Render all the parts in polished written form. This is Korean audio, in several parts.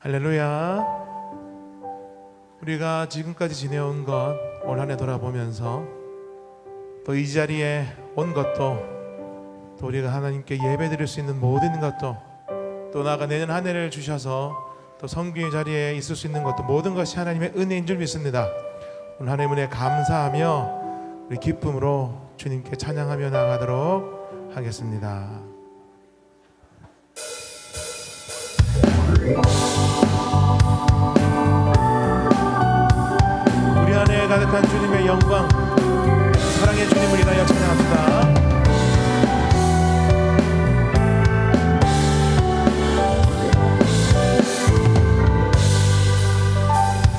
할렐루야. 우리가 지금까지 지내온 것 올 한 해 돌아보면서 또 이 자리에 온 것도 또 우리가 하나님께 예배 드릴 수 있는 모든 것도 또 나아가 내년 한 해를 주셔서 또 성교의 자리에 있을 수 있는 것도 모든 것이 하나님의 은혜인 줄 믿습니다. 오늘 하나님의 은혜에 감사하며 우리 기쁨으로 주님께 찬양하며 나아가도록 하겠습니다. 우리 안에 가득한 주님의 영광, 사랑의 주님을 인하여 찬양합시다.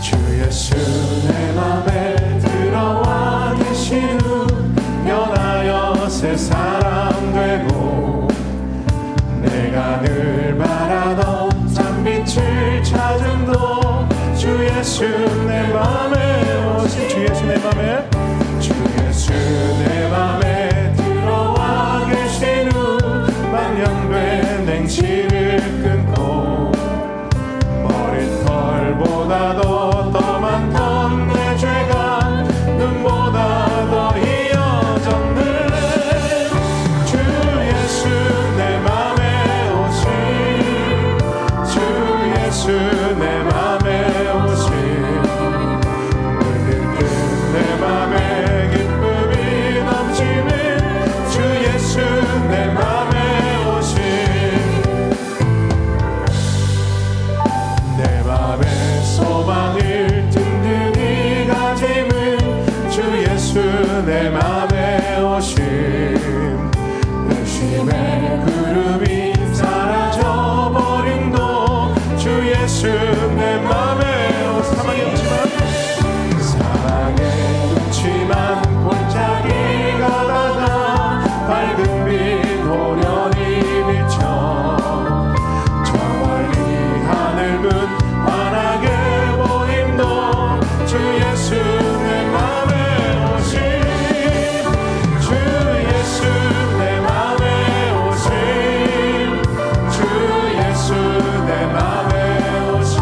주 예수 내 맘에 들어와 계신 후 변하여 새 사람 되고 내가 늘 바라던 참빛을 찾음도 주 예수 내 맘에 오신 주 예수 내 맘에 주 예수 내 맘에 들어와 계신 후 망령된 행실을 끊고 머리털보다도 더 많던 내 죄가 눈보다 더 이어졌네. 주 예수 내 맘에 오신 주 예수 내 맘에 오신 물들뜬 내 맘에 기쁨이 넘치는 주 예수 내 맘에 오신 내 맘에 소망을 든든히 가짐은 주 예수 내 맘에 오신 의심의 구름이 사라져버림도 주 예수 내 맘에 오신 사랑에 눈치만 골짜기 가다가 밝은 빛 호련히 비쳐 저 멀리 하늘 문 환하게 보임도 주 예수 내 맘에 오신 주 예수 내 맘에 오신 주 예수 내 맘에 오신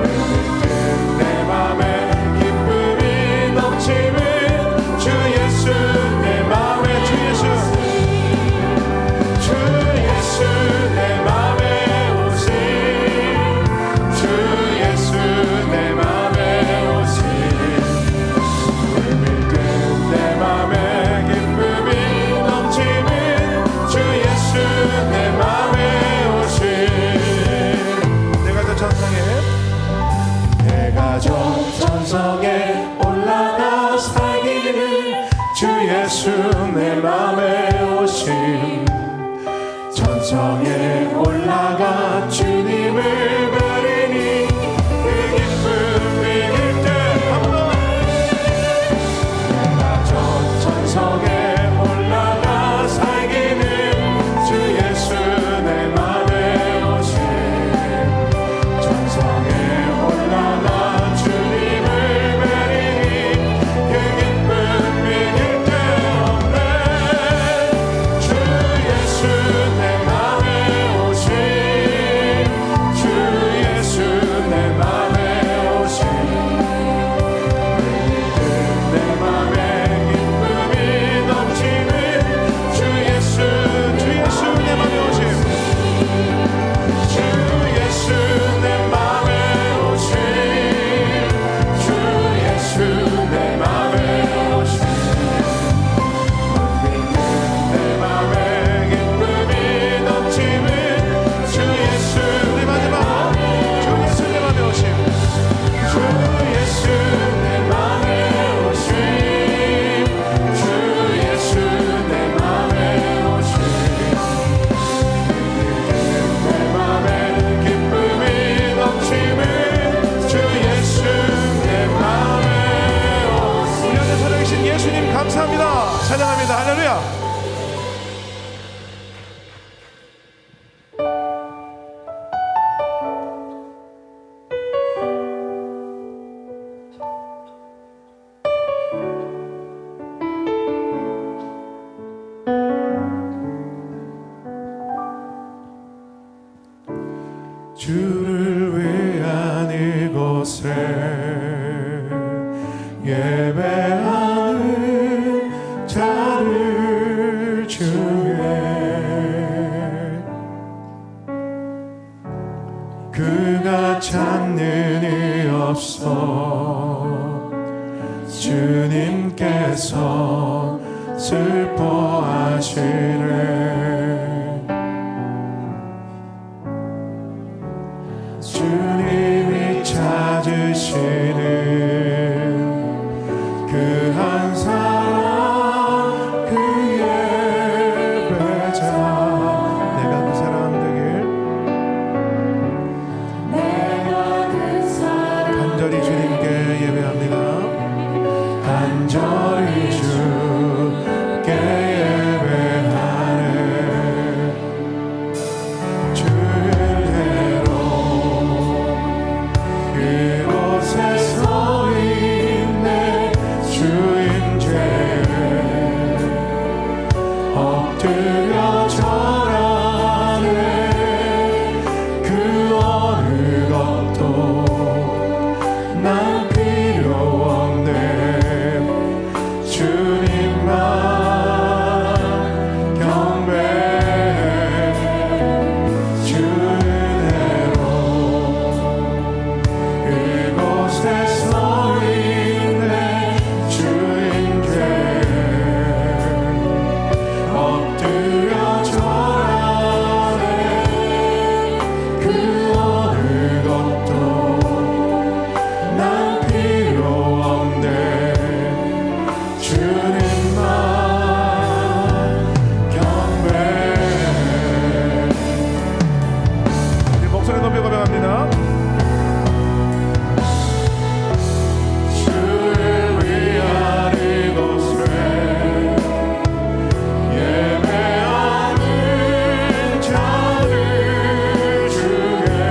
물들뜬 내 맘에 기쁨이 넘치는 주 예수 내 맘에 주 예수 주 예수 내 맘에 오신 주 예수 내 맘에 오신 물밀든 내 맘에 기쁨이 넘치는 주 예수 내 맘에 오신 내가 저 천성에 올라가 살기를 주 예수 내 맘에 오신 천성에 올라가 주님을 부르니 그 기쁨이 일대 한번 내가 저 천성에 올라가 살기는 주 예수 내 맘에 오신 천성에 올라가 주님을 부르니 그 기쁨이 일대 없네. 주 예수 내 맘에 주를 위한 이곳에 예배하는 자들 중에 그가 찾는 이 없어 주님께서 슬퍼하시네. 주님이 찾으시는 그 한 사람 그 예배자 내가 그 사람 되길 간절히 주님께 예배합니다. 간절히 주께 예배하네. 주인대로 그곳에 서 있네. 주인 죄에 엎드려 절하네. 그 어느 것도 난 필요 없네. 주님만 경배해. 주은혜로 그곳에 서 있네. 주인 죄에 엎드려 절하네. 그 어느 것도 난 필요 없네. 주님만 경배해. 목소리 높여 고백합니다. 주를 위한 이곳에 예배하는 자들 중에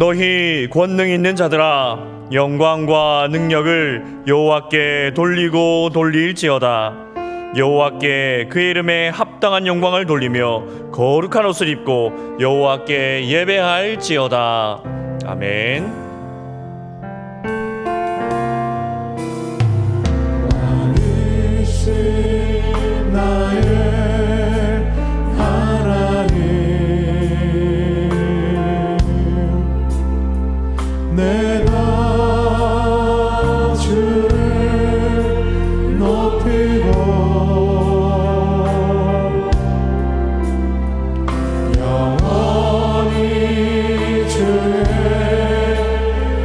너희 권능 있는 자들아, 영광과 능력을 여호와께 돌리고 돌릴지어다. 여호와께 그의 이름에 합당한 영광을 돌리며 거룩한 옷을 입고 여호와께 예배할지어다. 아멘. 나의 하나님, 내가 주를 높이고 영원히 주의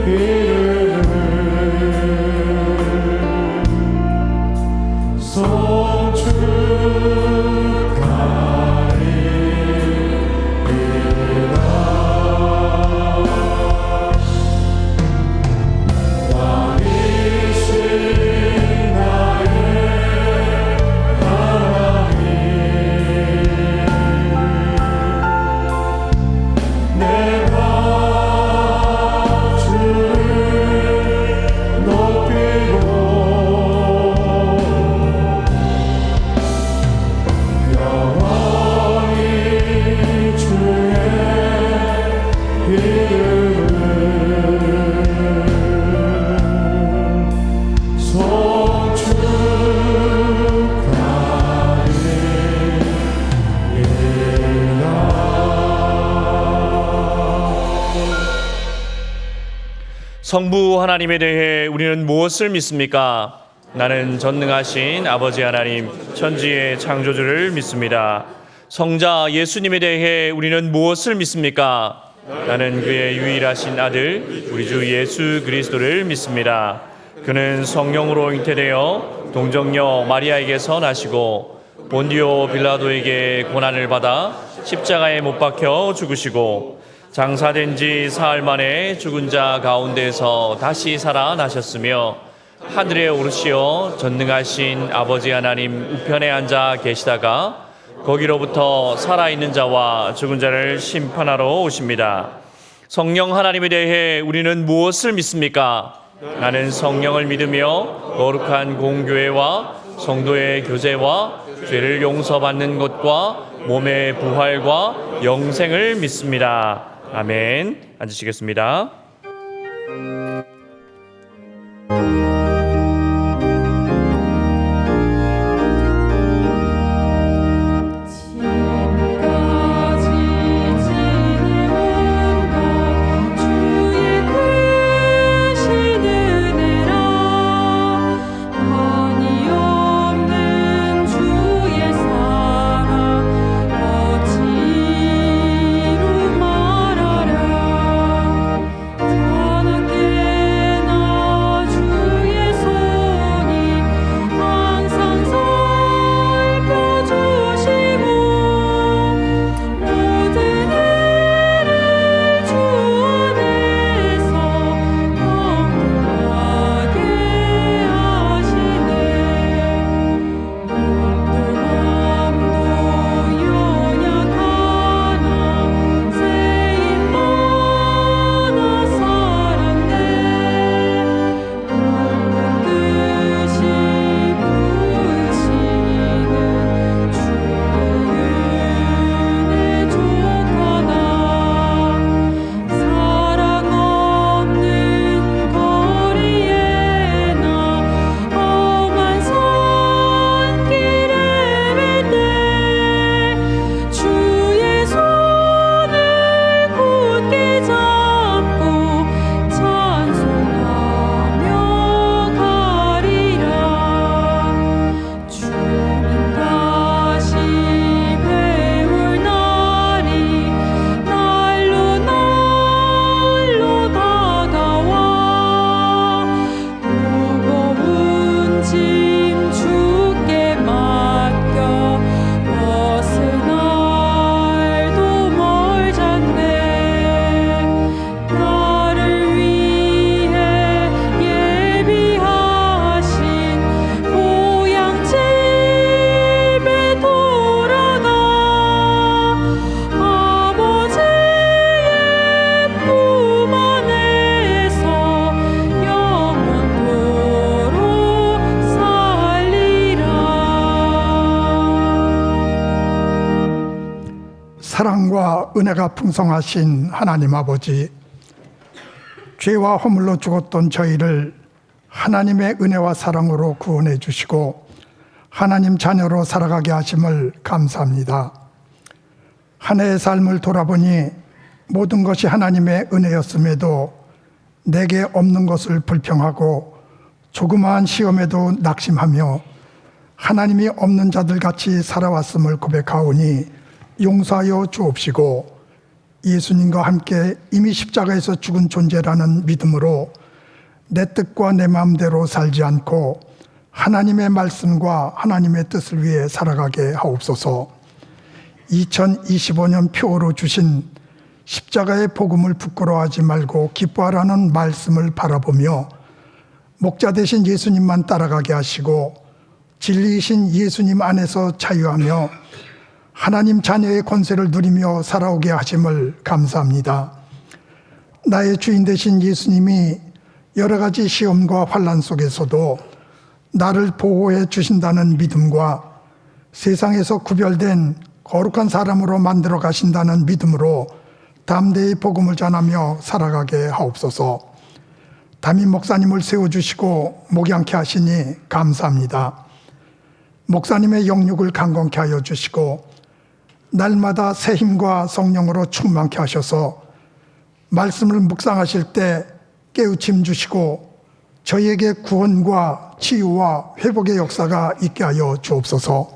이름을 성부 하나님에 대해 우리는 무엇을 믿습니까? 나는 전능하신 아버지 하나님, 천지의 창조주를 믿습니다. 성자 예수님에 대해 우리는 무엇을 믿습니까? 나는 그의 유일하신 아들, 우리 주 예수 그리스도를 믿습니다. 그는 성령으로 잉태되어 동정녀 마리아에게서 나시고 본디오 빌라도에게 고난을 받아 십자가에 못 박혀 죽으시고 장사된 지 사흘 만에 죽은 자 가운데서 다시 살아나셨으며 하늘에 오르시어 전능하신 아버지 하나님 우편에 앉아 계시다가 거기로부터 살아있는 자와 죽은 자를 심판하러 오십니다. 성령 하나님에 대해 우리는 무엇을 믿습니까? 나는 성령을 믿으며 거룩한 공교회와 성도의 교제와 죄를 용서받는 것과 몸의 부활과 영생을 믿습니다. 아멘. 앉으시겠습니다. 사랑과 은혜가 풍성하신 하나님 아버지, 죄와 허물로 죽었던 저희를 하나님의 은혜와 사랑으로 구원해 주시고 하나님 자녀로 살아가게 하심을 감사합니다. 한 해의 삶을 돌아보니 모든 것이 하나님의 은혜였음에도 내게 없는 것을 불평하고 조그마한 시험에도 낙심하며 하나님이 없는 자들같이 살아왔음을 고백하오니 용서하여 주옵시고 예수님과 함께 이미 십자가에서 죽은 존재라는 믿음으로 내 뜻과 내 마음대로 살지 않고 하나님의 말씀과 하나님의 뜻을 위해 살아가게 하옵소서. 2025년 표어로 주신 십자가의 복음을 부끄러워하지 말고 기뻐하라는 말씀을 바라보며 목자 되신 예수님만 따라가게 하시고 진리이신 예수님 안에서 자유하며 하나님 자녀의 권세를 누리며 살아오게 하심을 감사합니다. 나의 주인 되신 예수님이 여러 가지 시험과 환난 속에서도 나를 보호해 주신다는 믿음과 세상에서 구별된 거룩한 사람으로 만들어 가신다는 믿음으로 담대히 복음을 전하며 살아가게 하옵소서. 담임 목사님을 세워주시고 목양케 하시니 감사합니다. 목사님의 영육을 강건케 하여 주시고 날마다 새 힘과 성령으로 충만케 하셔서 말씀을 묵상하실 때 깨우침 주시고 저희에게 구원과 치유와 회복의 역사가 있게 하여 주옵소서.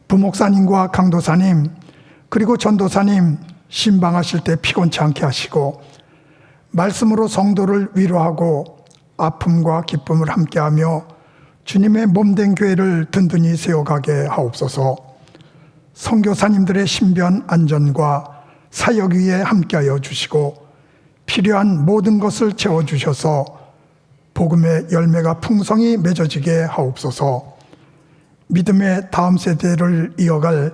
부목사님과 강도사님 그리고 전도사님 신방하실 때 피곤치 않게 하시고 말씀으로 성도를 위로하고 아픔과 기쁨을 함께하며 주님의 몸된 교회를 든든히 세워가게 하옵소서. 선교사님들의 신변 안전과 사역 위에 함께하여 주시고 필요한 모든 것을 채워주셔서 복음의 열매가 풍성히 맺어지게 하옵소서. 믿음의 다음 세대를 이어갈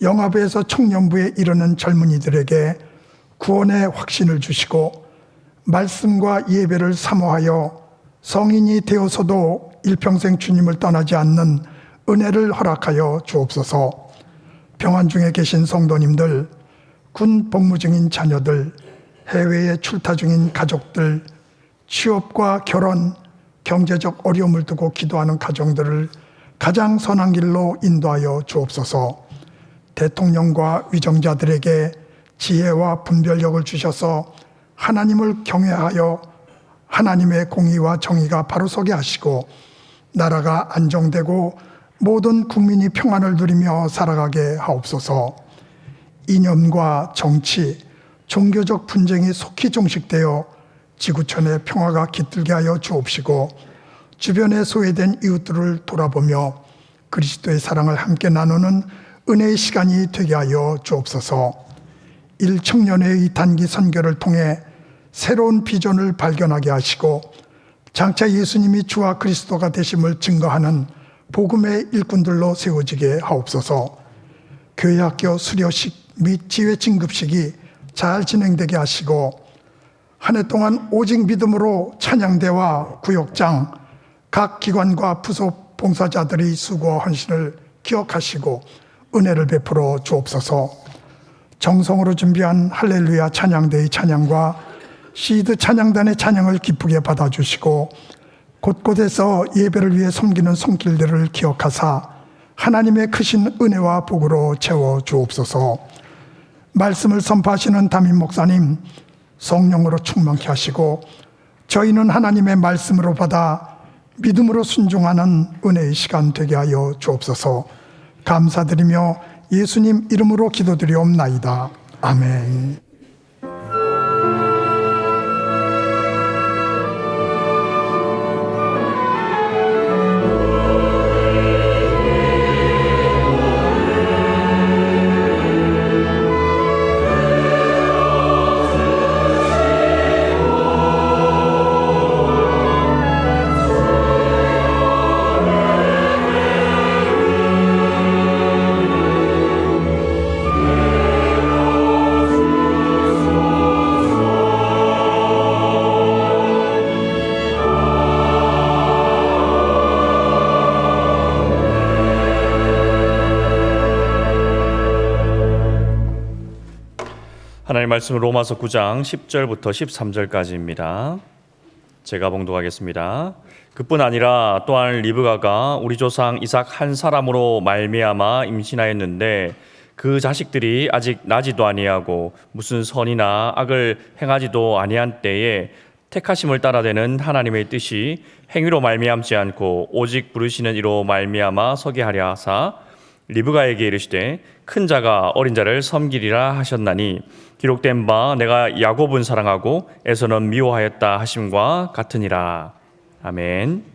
영화부에서 청년부에 이르는 젊은이들에게 구원의 확신을 주시고 말씀과 예배를 사모하여 성인이 되어서도 일평생 주님을 떠나지 않는 은혜를 허락하여 주옵소서. 병환 중에 계신 성도님들, 군 복무 중인 자녀들, 해외에 출타 중인 가족들, 취업과 결혼, 경제적 어려움을 두고 기도하는 가정들을 가장 선한 길로 인도하여 주옵소서. 대통령과 위정자들에게 지혜와 분별력을 주셔서 하나님을 경외하여 하나님의 공의와 정의가 바로 서게 하시고 나라가 안정되고 모든 국민이 평안을 누리며 살아가게 하옵소서. 이념과 정치, 종교적 분쟁이 속히 종식되어 지구촌의 평화가 깃들게 하여 주옵시고 주변에 소외된 이웃들을 돌아보며 그리스도의 사랑을 함께 나누는 은혜의 시간이 되게 하여 주옵소서. 1청년회의 단기 선교를 통해 새로운 비전을 발견하게 하시고 장차 예수님이 주와 그리스도가 되심을 증거하는 복음의 일꾼들로 세워지게 하옵소서. 교회학교 수료식 및 지회 진급식이 잘 진행되게 하시고 한 해 동안 오직 믿음으로 찬양대와 구역장, 각 기관과 부속 봉사자들의 수고와 헌신을 기억하시고 은혜를 베풀어 주옵소서. 정성으로 준비한 할렐루야 찬양대의 찬양과 시드 찬양단의 찬양을 기쁘게 받아주시고 곳곳에서 예배를 위해 섬기는 손길들을 기억하사 하나님의 크신 은혜와 복으로 채워 주옵소서. 말씀을 선포하시는 담임 목사님 성령으로 충만케 하시고 저희는 하나님의 말씀으로 받아 믿음으로 순종하는 은혜의 시간 되게 하여 주옵소서. 감사드리며 예수님 이름으로 기도드리옵나이다. 아멘. 하나님 말씀 로마서 9장 10절부터 13절까지입니다. 제가 봉독하겠습니다. 그뿐 아니라 또한 리브가가 우리 조상 이삭 한 사람으로 말미암아 임신하였는데 그 자식들이 아직 나지도 아니하고 무슨 선이나 악을 행하지도 아니한 때에 택하심을 따라되는 하나님의 뜻이 행위로 말미암지 않고 오직 부르시는 이로 말미암아 서게 하려 하사 리브가에게 이르시되 큰 자가 어린 자를 섬기리라 하셨나니 기록된 바 내가 야곱은 사랑하고 에서는 미워하였다 하심과 같으니라. 아멘.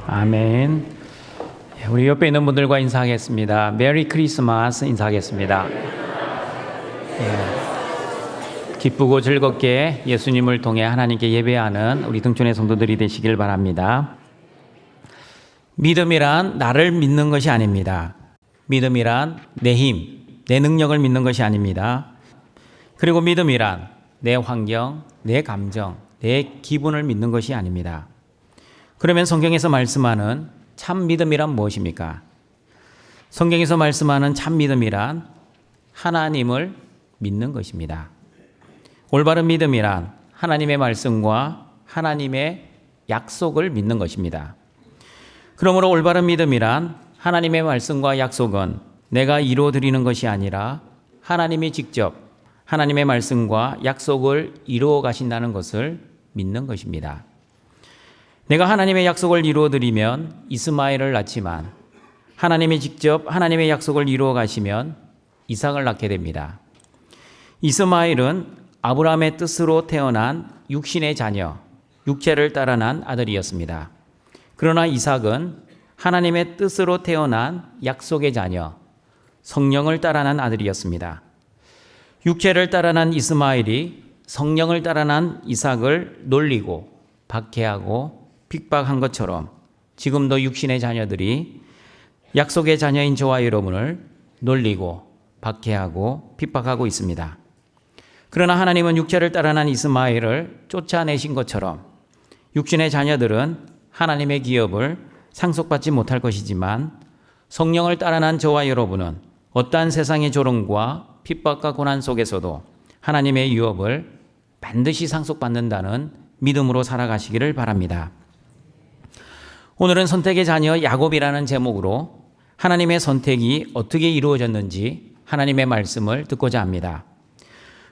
아멘. 우리 옆에 있는 분들과 인사하겠습니다. 메리 크리스마스 인사하겠습니다. 기쁘고 즐겁게 예수님을 통해 하나님께 예배하는 우리 등촌의 성도들이 되시길 바랍니다. 믿음이란 나를 믿는 것이 아닙니다. 믿음이란 내 힘, 내 능력을 믿는 것이 아닙니다. 그리고 믿음이란 내 환경, 내 감정, 내 기분을 믿는 것이 아닙니다. 그러면 성경에서 말씀하는 참 믿음이란 무엇입니까? 성경에서 말씀하는 참 믿음이란 하나님을 믿는 것입니다. 올바른 믿음이란 하나님의 말씀과 하나님의 약속을 믿는 것입니다. 그러므로 올바른 믿음이란 하나님의 말씀과 약속은 내가 이루어드리는 것이 아니라 하나님이 직접 하나님의 말씀과 약속을 이루어 가신다는 것을 믿는 것입니다. 내가 하나님의 약속을 이루어드리면 이스마엘을 낳지만 하나님이 직접 하나님의 약속을 이루어 가시면 이삭을 낳게 됩니다. 이스마엘은 아브라함의 뜻으로 태어난 육신의 자녀, 육체를 따라 난 아들이었습니다. 그러나 이삭은 하나님의 뜻으로 태어난 약속의 자녀, 성령을 따라 난 아들이었습니다. 육체를 따라 난 이스마엘이 성령을 따라 난 이삭을 놀리고 박해하고 핍박한 것처럼 지금도 육신의 자녀들이 약속의 자녀인 저와 여러분을 놀리고 박해하고 핍박하고 있습니다. 그러나 하나님은 육체를 따라 난 이스마엘을 쫓아내신 것처럼 육신의 자녀들은 하나님의 기업을 상속받지 못할 것이지만 성령을 따라 난 저와 여러분은 어떠한 세상의 조롱과 핍박과 고난 속에서도 하나님의 유업을 반드시 상속받는다는 믿음으로 살아가시기를 바랍니다. 오늘은 선택의 자녀 야곱이라는 제목으로 하나님의 선택이 어떻게 이루어졌는지 하나님의 말씀을 듣고자 합니다.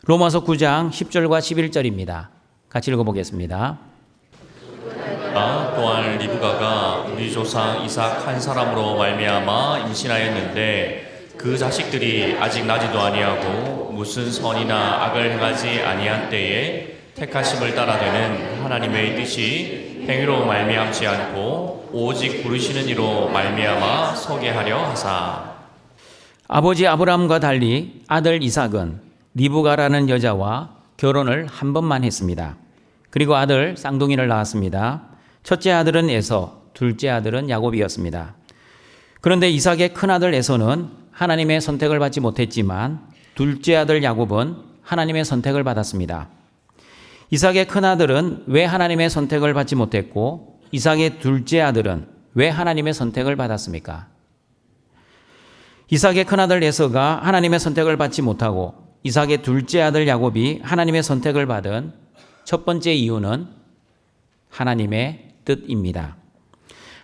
로마서 9장 10절과 11절입니다. 같이 읽어보겠습니다. 또한 리브가가 우리 조상 이삭 한 사람으로 말미암아 임신하였는데 그 자식들이 아직 나지도 아니하고 무슨 선이나 악을 행하지 아니한 때에 택하심을 따라 되는 하나님의 뜻이 행위로 말미암지 않고 오직 부르시는 이로 말미암아 서게 하려 하사. 아버지 아브라함과 달리 아들 이삭은 리브가라는 여자와 결혼을 한 번만 했습니다. 그리고 아들 쌍둥이를 낳았습니다. 첫째 아들은 에서, 둘째 아들은 야곱이었습니다. 그런데 이삭의 큰아들 에서는 하나님의 선택을 받지 못했지만 둘째 아들 야곱은 하나님의 선택을 받았습니다. 이삭의 큰아들은 왜 하나님의 선택을 받지 못했고 이삭의 둘째 아들은 왜 하나님의 선택을 받았습니까? 이삭의 큰아들 에서가 하나님의 선택을 받지 못하고 이삭의 둘째 아들 야곱이 하나님의 선택을 받은 첫 번째 이유는 하나님의 뜻입니다.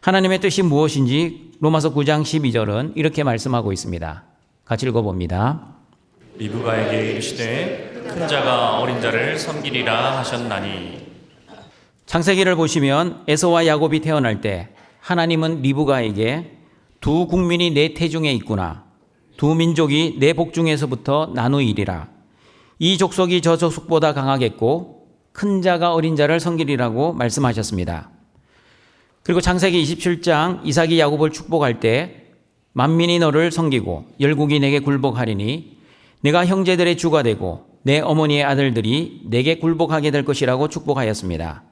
하나님의 뜻이 무엇인지 로마서 9장 12절은 이렇게 말씀하고 있습니다. 같이 읽어봅니다. 리브가에게 이르시되 큰 자가 어린 자를 섬기리라 하셨나니. 창세기를 보시면 에서와 야곱이 태어날 때 하나님은 리브가에게 두 국민이 내 태중에 있구나. 두 민족이 내 복중에서부터 나누이리라. 이 족속이 저 족속보다 강하겠고 큰 자가 어린 자를 섬기리라고 말씀하셨습니다. 그리고 창세기 27장 이삭이 야곱을 축복할 때 만민이 너를 섬기고 열국이 내게 굴복하리니 내가 형제들의 주가 되고 내 어머니의 아들들이 내게 굴복하게 될 것이라고 축복하였습니다.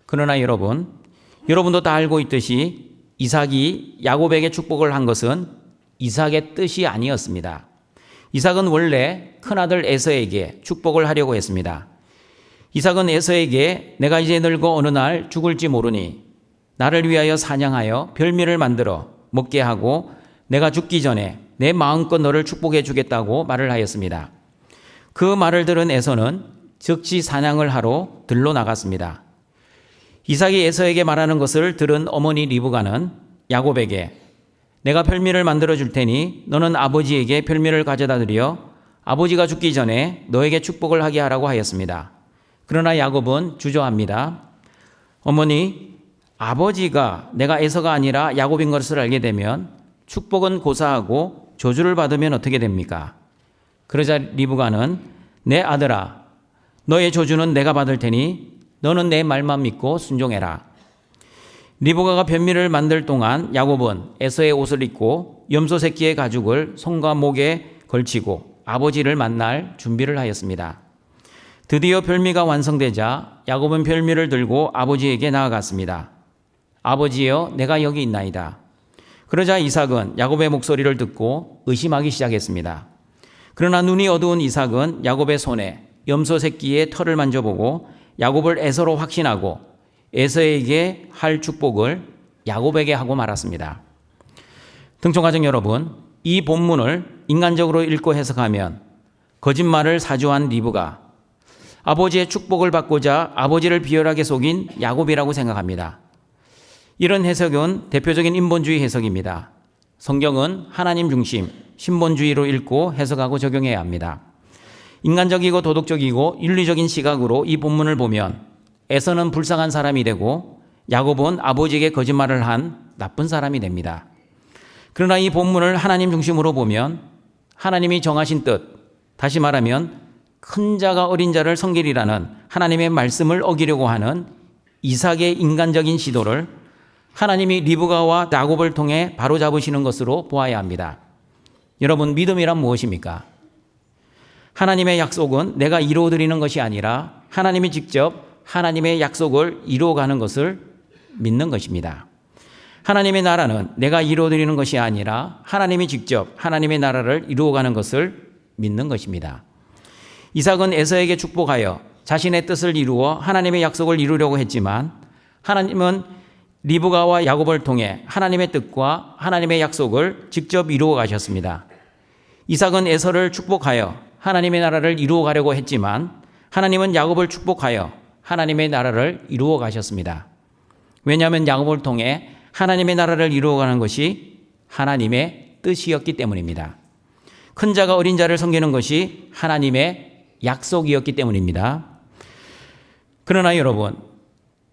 그러나 여러분도 다 알고 있듯이 이삭이 야곱에게 축복을 한 것은 이삭의 뜻이 아니었습니다. 이삭은 원래 큰아들 에서에게 축복을 하려고 했습니다. 이삭은 에서에게 내가 이제 늙어 어느 날 죽을지 모르니 나를 위하여 사냥하여 별미를 만들어 먹게 하고 내가 죽기 전에 내 마음껏 너를 축복해 주겠다고 말을 하였습니다. 그 말을 들은 에서는 즉시 사냥을 하러 들로 나갔습니다. 이삭이 에서에게 말하는 것을 들은 어머니 리브가는 야곱에게 내가 별미를 만들어 줄 테니 너는 아버지에게 별미를 가져다 드려 아버지가 죽기 전에 너에게 축복을 하게 하라고 하였습니다. 그러나 야곱은 주저합니다. 어머니, 아버지가 내가 에서가 아니라 야곱인 것을 알게 되면 축복은 고사하고 저주를 받으면 어떻게 됩니까? 그러자 리브가는 내 아들아, 너의 저주는 내가 받을 테니 너는 내 말만 믿고 순종해라. 리브가가 변미를 만들 동안 야곱은 에서의 옷을 입고 염소 새끼의 가죽을 손과 목에 걸치고 아버지를 만날 준비를 하였습니다. 드디어 별미가 완성되자 야곱은 별미를 들고 아버지에게 나아갔습니다. 아버지여, 내가 여기 있나이다. 그러자 이삭은 야곱의 목소리를 듣고 의심하기 시작했습니다. 그러나 눈이 어두운 이삭은 야곱의 손에 염소 새끼의 털을 만져보고 야곱을 에서로 확신하고 에서에게 할 축복을 야곱에게 하고 말았습니다. 등촌가족 여러분, 이 본문을 인간적으로 읽고 해석하면 거짓말을 사주한 리브가 아버지의 축복을 받고자 아버지를 비열하게 속인 야곱이라고 생각합니다. 이런 해석은 대표적인 인본주의 해석입니다. 성경은 하나님 중심, 신본주의로 읽고 해석하고 적용해야 합니다. 인간적이고 도덕적이고 윤리적인 시각으로 이 본문을 보면 에서는 불쌍한 사람이 되고 야곱은 아버지에게 거짓말을 한 나쁜 사람이 됩니다. 그러나 이 본문을 하나님 중심으로 보면 하나님이 정하신 뜻, 다시 말하면 큰 자가 어린 자를 섬기리라는 하나님의 말씀을 어기려고 하는 이삭의 인간적인 시도를 하나님이 리브가와 야곱을 통해 바로잡으시는 것으로 보아야 합니다. 여러분, 믿음이란 무엇입니까? 하나님의 약속은 내가 이루어드리는 것이 아니라 하나님이 직접 하나님의 약속을 이루어가는 것을 믿는 것입니다. 하나님의 나라는 내가 이루어드리는 것이 아니라 하나님이 직접 하나님의 나라를 이루어가는 것을 믿는 것입니다. 이삭은 에서에게 축복하여 자신의 뜻을 이루어 하나님의 약속을 이루려고 했지만 하나님은 리브가와 야곱을 통해 하나님의 뜻과 하나님의 약속을 직접 이루어 가셨습니다. 이삭은 에서를 축복하여 하나님의 나라를 이루어 가려고 했지만 하나님은 야곱을 축복하여 하나님의 나라를 이루어 가셨습니다. 왜냐하면 야곱을 통해 하나님의 나라를 이루어 가는 것이 하나님의 뜻이었기 때문입니다. 큰 자가 어린 자를 섬기는 것이 하나님의 약속이었기 때문입니다. 그러나 여러분,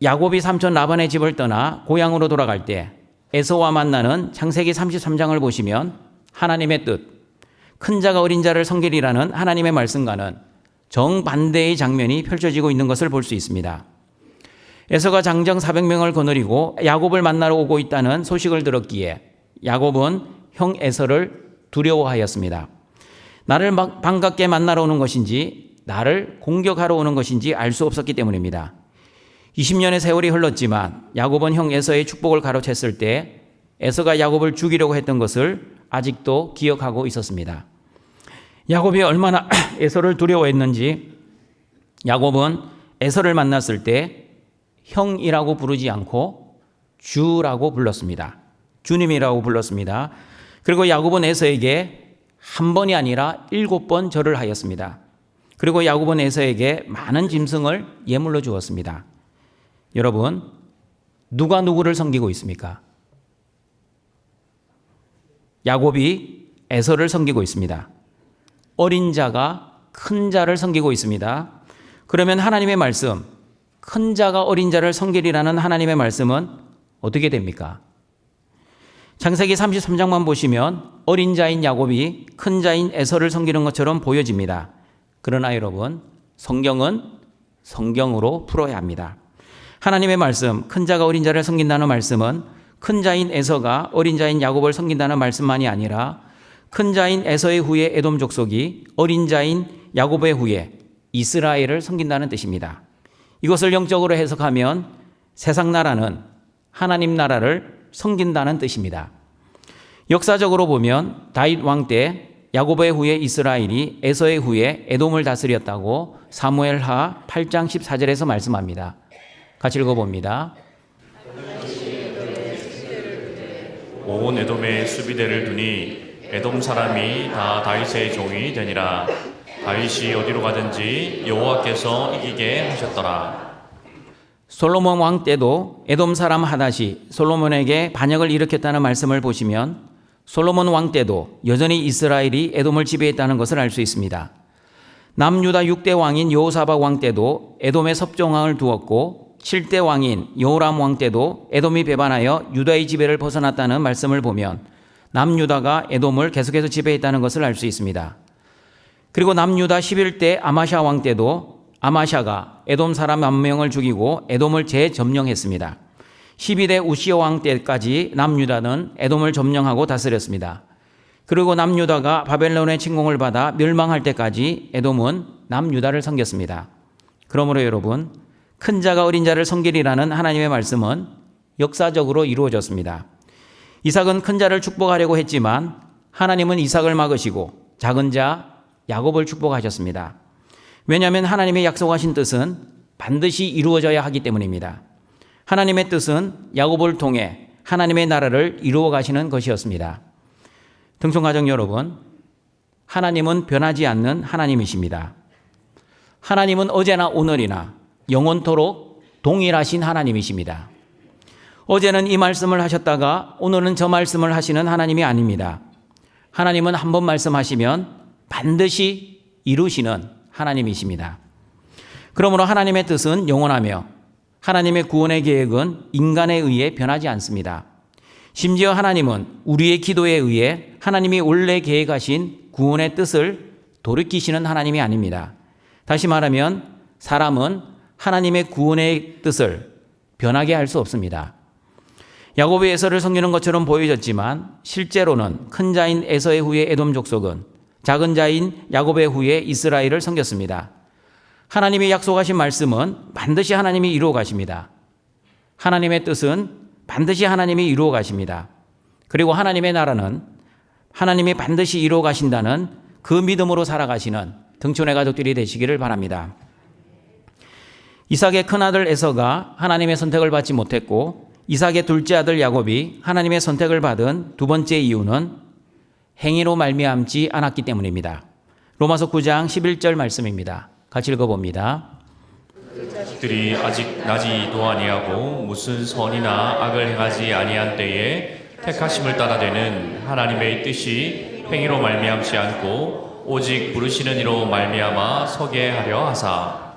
야곱이 삼촌 라반의 집을 떠나 고향으로 돌아갈 때 에서와 만나는 창세기 33장을 보시면 하나님의 뜻, 큰 자가 어린 자를 섬기리라는 하나님의 말씀과는 정반대의 장면이 펼쳐지고 있는 것을 볼 수 있습니다. 에서가 장정 400명을 거느리고 야곱을 만나러 오고 있다는 소식을 들었기에 야곱은 형 에서를 두려워하였습니다. 나를 반갑게 만나러 오는 것인지 나를 공격하러 오는 것인지 알 수 없었기 때문입니다. 20년의 세월이 흘렀지만 야곱은 형 에서의 축복을 가로챘을 때 에서가 야곱을 죽이려고 했던 것을 아직도 기억하고 있었습니다. 야곱이 얼마나 에서를 두려워했는지 야곱은 에서를 만났을 때 형이라고 부르지 않고 주라고 불렀습니다. 주님이라고 불렀습니다. 그리고 야곱은 에서에게 한 번이 아니라 7번 절을 하였습니다. 그리고 야곱은 에서에게 많은 짐승을 예물로 주었습니다. 여러분, 누가 누구를 섬기고 있습니까? 야곱이 에서를 섬기고 있습니다. 어린 자가 큰 자를 섬기고 있습니다. 그러면 하나님의 말씀, 큰 자가 어린 자를 섬기리라는 하나님의 말씀은 어떻게 됩니까? 창세기 33장만 보시면 어린 자인 야곱이 큰 자인 에서를 섬기는 것처럼 보여집니다. 그러나 여러분, 성경은 성경으로 풀어야 합니다. 하나님의 말씀, 큰 자가 어린 자를 섬긴다는 말씀은 큰 자인 에서가 어린 자인 야곱을 섬긴다는 말씀만이 아니라 큰 자인 에서의 후에 에돔 족속이 어린 자인 야곱의 후에 이스라엘을 섬긴다는 뜻입니다. 이것을 영적으로 해석하면 세상 나라는 하나님 나라를 섬긴다는 뜻입니다. 역사적으로 보면 다윗 왕 때 야곱의 후에 이스라엘이 에서의 후에 에돔을 다스렸다고 사무엘하 8장 14절에서 말씀합니다. 같이 읽어봅니다. 온 에돔에 수비대를 두니 에돔 사람이 다 다윗의 종이 되니라. 다윗이 어디로 가든지 여호와께서 이기게 하셨더라. 솔로몬 왕 때도 에돔 사람 하닷이 솔로몬에게 반역을 일으켰다는 말씀을 보시면 솔로몬 왕 때도 여전히 이스라엘이 에돔을 지배했다는 것을 알 수 있습니다. 남유다 6대 왕인 여호사박 왕 때도 에돔에 섭종왕을 두었고 7대 왕인 여호람 왕 때도 에돔이 배반하여 유다의 지배를 벗어났다는 말씀을 보면 남유다가 에돔을 계속해서 지배했다는 것을 알 수 있습니다. 그리고 남유다 11대 아마샤 왕 때도 아마샤가 에돔 사람 1000명을 죽이고 에돔을 재점령했습니다. 12대 우시오 왕 때까지 남유다는 에돔을 점령하고 다스렸습니다. 그리고 남유다가 바벨론의 침공을 받아 멸망할 때까지 에돔은 남유다를 섬겼습니다. 그러므로 여러분, 큰 자가 어린 자를 섬기리라는 하나님의 말씀은 역사적으로 이루어졌습니다. 이삭은 큰 자를 축복하려고 했지만 하나님은 이삭을 막으시고 작은 자 야곱을 축복하셨습니다. 왜냐하면 하나님의 약속하신 뜻은 반드시 이루어져야 하기 때문입니다. 하나님의 뜻은 야곱을 통해 하나님의 나라를 이루어 가시는 것이었습니다. 등촌가족 여러분, 하나님은 변하지 않는 하나님이십니다. 하나님은 어제나 오늘이나 영원토록 동일하신 하나님이십니다. 어제는 이 말씀을 하셨다가 오늘은 저 말씀을 하시는 하나님이 아닙니다. 하나님은 한 번 말씀하시면 반드시 이루시는 하나님이십니다. 그러므로 하나님의 뜻은 영원하며 하나님의 구원의 계획은 인간에 의해 변하지 않습니다. 심지어 하나님은 우리의 기도에 의해 하나님이 원래 계획하신 구원의 뜻을 돌이키시는 하나님이 아닙니다. 다시 말하면 사람은 하나님의 구원의 뜻을 변하게 할 수 없습니다. 야곱이 에서를 섬기는 것처럼 보여졌지만 실제로는 큰 자인 에서의 후에 에돔 족속은 작은 자인 야곱의 후에 이스라엘을 섬겼습니다. 하나님이 약속하신 말씀은 반드시 하나님이 이루어 가십니다. 하나님의 뜻은 반드시 하나님이 이루어 가십니다. 그리고 하나님의 나라는 하나님이 반드시 이루어 가신다는 그 믿음으로 살아가시는 등촌의 가족들이 되시기를 바랍니다. 이삭의 큰아들 에서가 하나님의 선택을 받지 못했고 이삭의 둘째 아들 야곱이 하나님의 선택을 받은 두 번째 이유는 행위로 말미암지 않았기 때문입니다. 로마서 9장 11절 말씀입니다. 같이 읽어봅니다. 들이 아직 나지도 아니하고 무슨 선이나 악을 행하지 아니한 때에 택하심을 따라 되는 하나님의 뜻이 행위로 말미암지 않고 오직 부르시는 이로 말미암아 서게 하려 하사.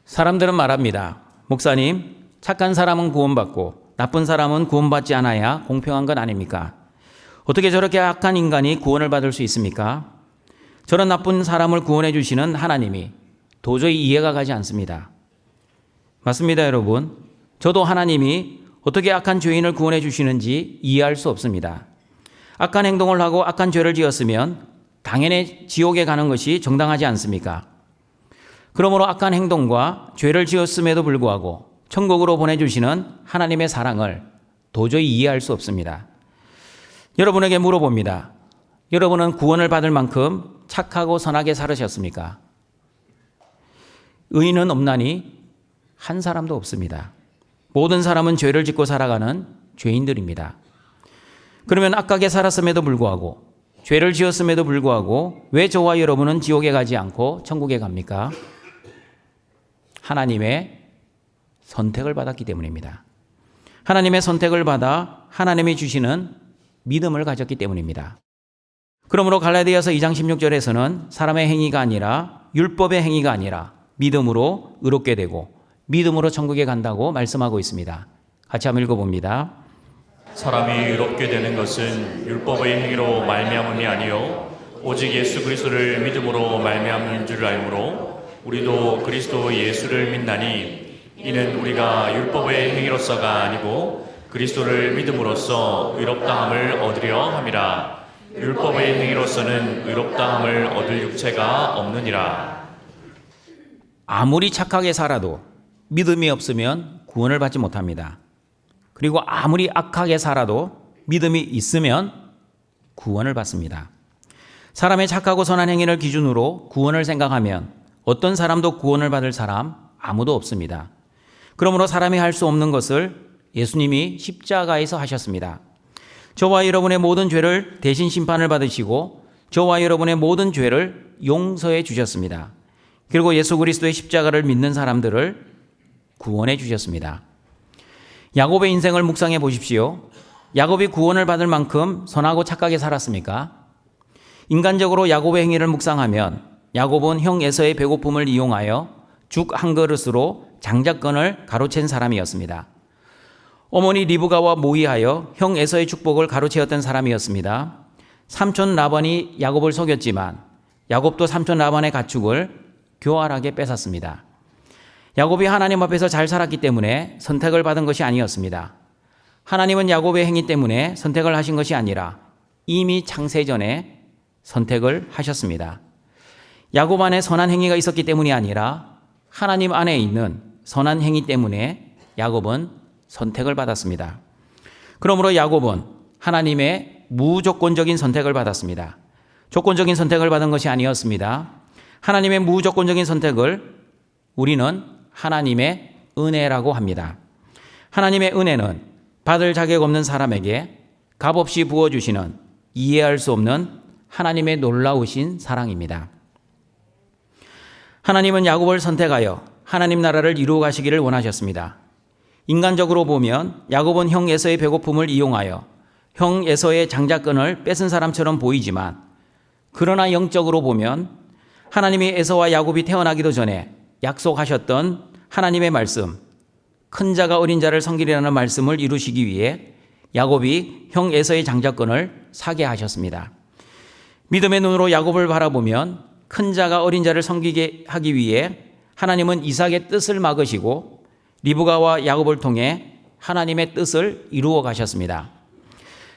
사람들은 말합니다. 목사님, 착한 사람은 구원받고 나쁜 사람은 구원받지 않아야 공평한 것 아닙니까? 어떻게 저렇게 악한 인간이 구원을 받을 수 있습니까? 저런 나쁜 사람을 구원해 주시는 하나님이 도저히 이해가 가지 않습니다. 맞습니다, 여러분. 저도 하나님이 어떻게 악한 죄인을 구원해 주시는지 이해할 수 없습니다. 악한 행동을 하고 악한 죄를 지었으면 당연히 지옥에 가는 것이 정당하지 않습니까? 그러므로 악한 행동과 죄를 지었음에도 불구하고 천국으로 보내주시는 하나님의 사랑을 도저히 이해할 수 없습니다. 여러분에게 물어봅니다. 여러분은 구원을 받을 만큼 착하고 선하게 살으셨습니까? 의인은 없나니 한 사람도 없습니다. 모든 사람은 죄를 짓고 살아가는 죄인들입니다. 그러면 악하게 살았음에도 불구하고 죄를 지었음에도 불구하고 왜 저와 여러분은 지옥에 가지 않고 천국에 갑니까? 하나님의 선택을 받았기 때문입니다. 하나님의 선택을 받아 하나님이 주시는 믿음을 가졌기 때문입니다. 그러므로 갈라디아서 2장 16절에서는 사람의 행위가 아니라 율법의 행위가 아니라 믿음으로 의롭게 되고 믿음으로 천국에 간다고 말씀하고 있습니다. 같이 한번 읽어봅니다. 사람이 의롭게 되는 것은 율법의 행위로 말미암음이 아니요 오직 예수 그리스도를 믿음으로 말미암는 줄 알므로 우리도 그리스도 예수를 믿나니 이는 우리가 율법의 행위로서가 아니고 그리스도를 믿음으로써 의롭다함을 얻으려 함이라. 율법의 행위로서는 의롭다함을 얻을 육체가 없느니라. 아무리 착하게 살아도 믿음이 없으면 구원을 받지 못합니다. 그리고 아무리 악하게 살아도 믿음이 있으면 구원을 받습니다. 사람의 착하고 선한 행위를 기준으로 구원을 생각하면 어떤 사람도 구원을 받을 사람 아무도 없습니다. 그러므로 사람이 할 수 없는 것을 예수님이 십자가에서 하셨습니다. 저와 여러분의 모든 죄를 대신 심판을 받으시고 저와 여러분의 모든 죄를 용서해 주셨습니다. 그리고 예수 그리스도의 십자가를 믿는 사람들을 구원해 주셨습니다. 야곱의 인생을 묵상해 보십시오. 야곱이 구원을 받을 만큼 선하고 착하게 살았습니까? 인간적으로 야곱의 행위를 묵상하면 야곱은 형 에서의 배고픔을 이용하여 죽 한 그릇으로 장자권을 가로챈 사람이었습니다. 어머니 리브가와 모의하여 형 에서의 축복을 가로채었던 사람이었습니다. 삼촌 라반이 야곱을 속였지만 야곱도 삼촌 라반의 가축을 교활하게 뺏었습니다. 야곱이 하나님 앞에서 잘 살았기 때문에 선택을 받은 것이 아니었습니다. 하나님은 야곱의 행위 때문에 선택을 하신 것이 아니라 이미 창세전에 선택을 하셨습니다. 야곱 안에 선한 행위가 있었기 때문이 아니라 하나님 안에 있는 선한 행위 때문에 야곱은 선택을 받았습니다. 그러므로 야곱은 하나님의 무조건적인 선택을 받았습니다. 조건적인 선택을 받은 것이 아니었습니다. 하나님의 무조건적인 선택을 우리는 하나님의 은혜라고 합니다. 하나님의 은혜는 받을 자격 없는 사람에게 값없이 부어주시는 이해할 수 없는 하나님의 놀라우신 사랑입니다. 하나님은 야곱을 선택하여 하나님 나라를 이루어 가시기를 원하셨습니다. 인간적으로 보면 야곱은 형 에서의 배고픔을 이용하여 형 에서의 장자권을 뺏은 사람처럼 보이지만, 그러나 영적으로 보면 하나님이 에서와 야곱이 태어나기도 전에 약속하셨던 하나님의 말씀, 큰 자가 어린 자를 섬기리라는 말씀을 이루시기 위해 야곱이 형 에서의 장자권을 사게 하셨습니다. 믿음의 눈으로 야곱을 바라보면 큰 자가 어린 자를 섬기게 하기 위해 하나님은 이삭의 뜻을 막으시고 리브가와 야곱을 통해 하나님의 뜻을 이루어 가셨습니다.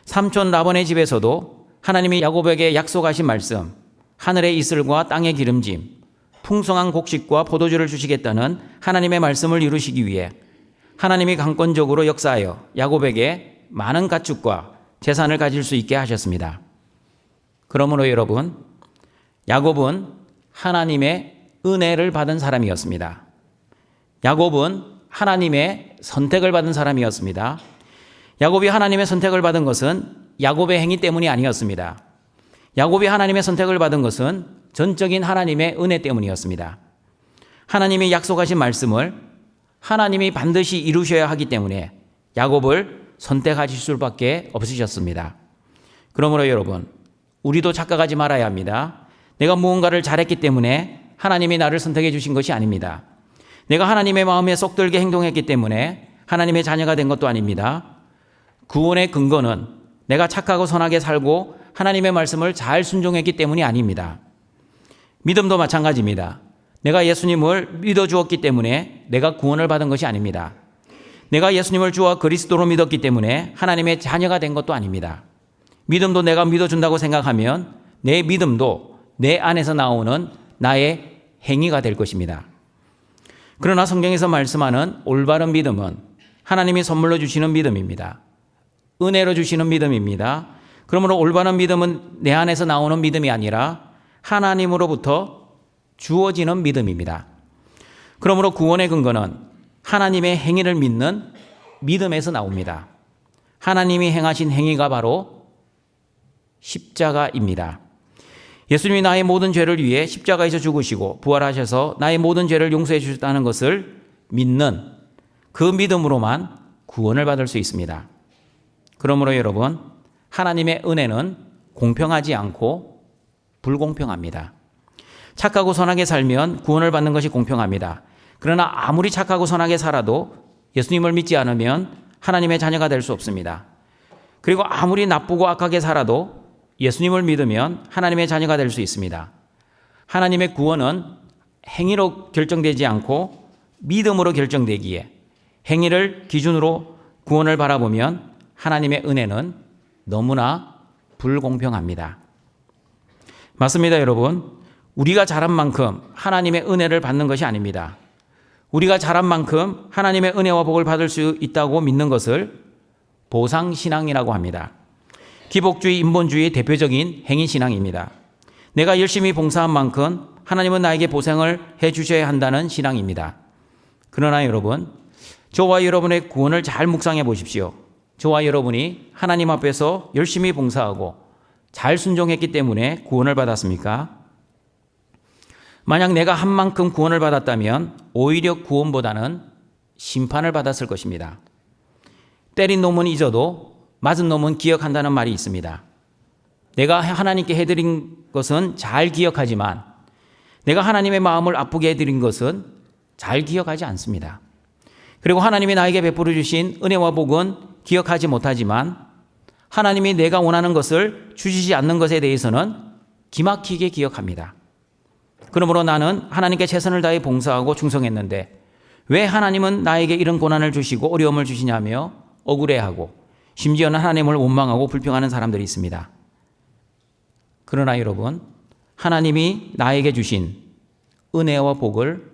삼촌 라반의 집에서도 하나님이 야곱에게 약속하신 말씀, 하늘의 이슬과 땅의 기름짐, 풍성한 곡식과 포도주를 주시겠다는 하나님의 말씀을 이루시기 위해 하나님이 강권적으로 역사하여 야곱에게 많은 가축과 재산을 가질 수 있게 하셨습니다. 그러므로 여러분, 야곱은 하나님의 은혜를 받은 사람이었습니다. 야곱은 하나님의 선택을 받은 사람이었습니다. 야곱이 하나님의 선택을 받은 것은 야곱의 행위 때문이 아니었습니다. 야곱이 하나님의 선택을 받은 것은 전적인 하나님의 은혜 때문이었습니다. 하나님이 약속하신 말씀을 하나님이 반드시 이루셔야 하기 때문에 야곱을 선택하실 수밖에 없으셨습니다. 그러므로 여러분, 우리도 착각하지 말아야 합니다. 내가 무언가를 잘했기 때문에 하나님이 나를 선택해 주신 것이 아닙니다. 내가 하나님의 마음에 쏙 들게 행동했기 때문에 하나님의 자녀가 된 것도 아닙니다. 구원의 근거는 내가 착하고 선하게 살고 하나님의 말씀을 잘 순종했기 때문이 아닙니다. 믿음도 마찬가지입니다. 내가 예수님을 믿어주었기 때문에 내가 구원을 받은 것이 아닙니다. 내가 예수님을 주와 그리스도로 믿었기 때문에 하나님의 자녀가 된 것도 아닙니다. 믿음도 내가 믿어준다고 생각하면 내 믿음도 내 안에서 나오는 나의 행위가 될 것입니다. 그러나 성경에서 말씀하는 올바른 믿음은 하나님이 선물로 주시는 믿음입니다. 은혜로 주시는 믿음입니다. 그러므로 올바른 믿음은 내 안에서 나오는 믿음이 아니라 하나님으로부터 주어지는 믿음입니다. 그러므로 구원의 근거는 하나님의 행위를 믿는 믿음에서 나옵니다. 하나님이 행하신 행위가 바로 십자가입니다. 예수님이 나의 모든 죄를 위해 십자가에서 죽으시고 부활하셔서 나의 모든 죄를 용서해 주셨다는 것을 믿는 그 믿음으로만 구원을 받을 수 있습니다. 그러므로 여러분, 하나님의 은혜는 공평하지 않고 불공평합니다. 착하고 선하게 살면 구원을 받는 것이 공평합니다. 그러나 아무리 착하고 선하게 살아도 예수님을 믿지 않으면 하나님의 자녀가 될 수 없습니다. 그리고 아무리 나쁘고 악하게 살아도 예수님을 믿으면 하나님의 자녀가 될 수 있습니다. 하나님의 구원은 행위로 결정되지 않고 믿음으로 결정되기에 행위를 기준으로 구원을 바라보면 하나님의 은혜는 너무나 불공평합니다. 맞습니다, 여러분. 우리가 잘한 만큼 하나님의 은혜를 받는 것이 아닙니다. 우리가 잘한 만큼 하나님의 은혜와 복을 받을 수 있다고 믿는 것을 보상신앙이라고 합니다. 기복주의, 인본주의의 대표적인 행위신앙입니다. 내가 열심히 봉사한 만큼 하나님은 나에게 보상을 해 주셔야 한다는 신앙입니다. 그러나 여러분, 저와 여러분의 구원을 잘 묵상해 보십시오. 저와 여러분이 하나님 앞에서 열심히 봉사하고 잘 순종했기 때문에 구원을 받았습니까? 만약 내가 한 만큼 구원을 받았다면 오히려 구원보다는 심판을 받았을 것입니다. 때린 놈은 잊어도 맞은 놈은 기억한다는 말이 있습니다. 내가 하나님께 해드린 것은 잘 기억하지만 내가 하나님의 마음을 아프게 해드린 것은 잘 기억하지 않습니다. 그리고 하나님이 나에게 베풀어 주신 은혜와 복은 기억하지 못하지만 하나님이 내가 원하는 것을 주시지 않는 것에 대해서는 기막히게 기억합니다. 그러므로 나는 하나님께 최선을 다해 봉사하고 충성했는데 왜 하나님은 나에게 이런 고난을 주시고 어려움을 주시냐며 억울해하고 심지어는 하나님을 원망하고 불평하는 사람들이 있습니다. 그러나 여러분, 하나님이 나에게 주신 은혜와 복을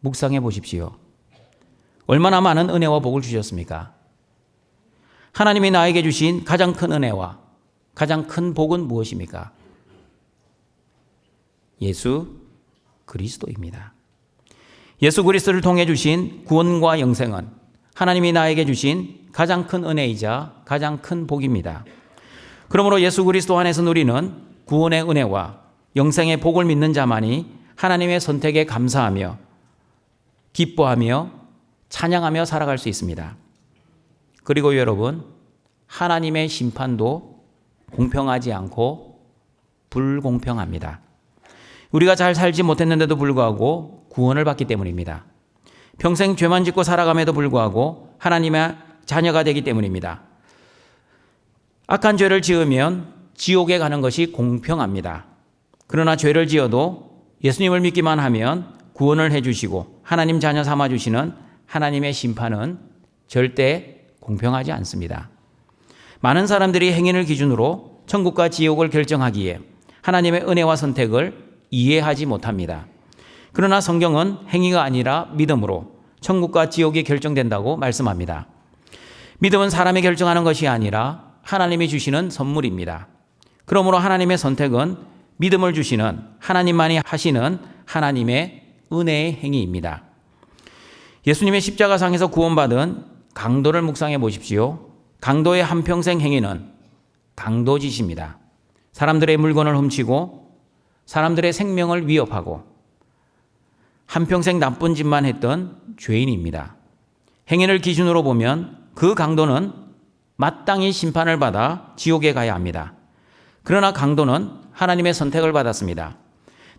묵상해 보십시오. 얼마나 많은 은혜와 복을 주셨습니까? 하나님이 나에게 주신 가장 큰 은혜와 가장 큰 복은 무엇입니까? 예수 그리스도입니다. 예수 그리스도를 통해 주신 구원과 영생은 하나님이 나에게 주신 가장 큰 은혜이자 가장 큰 복입니다. 그러므로 예수 그리스도 안에서 누리는 구원의 은혜와 영생의 복을 믿는 자만이 하나님의 선택에 감사하며 기뻐하며 찬양하며 살아갈 수 있습니다. 그리고 여러분, 하나님의 심판도 공평하지 않고 불공평합니다. 우리가 잘 살지 못했는데도 불구하고 구원을 받기 때문입니다. 평생 죄만 짓고 살아감에도 불구하고 하나님의 자녀가 되기 때문입니다. 악한 죄를 지으면 지옥에 가는 것이 공평합니다. 그러나 죄를 지어도 예수님을 믿기만 하면 구원을 해주시고 하나님 자녀 삼아주시는 하나님의 심판은 절대 공평하지 않습니다. 많은 사람들이 행위를 기준으로 천국과 지옥을 결정하기에 하나님의 은혜와 선택을 이해하지 못합니다. 그러나 성경은 행위가 아니라 믿음으로 천국과 지옥이 결정된다고 말씀합니다. 믿음은 사람이 결정하는 것이 아니라 하나님이 주시는 선물입니다. 그러므로 하나님의 선택은 믿음을 주시는 하나님만이 하시는 하나님의 은혜의 행위입니다. 예수님의 십자가상에서 구원받은 강도를 묵상해 보십시오. 강도의 한평생 행위는 강도짓입니다. 사람들의 물건을 훔치고 사람들의 생명을 위협하고 한평생 나쁜 짓만 했던 죄인입니다. 행위를 기준으로 보면 그 강도는 마땅히 심판을 받아 지옥에 가야 합니다. 그러나 강도는 하나님의 선택을 받았습니다.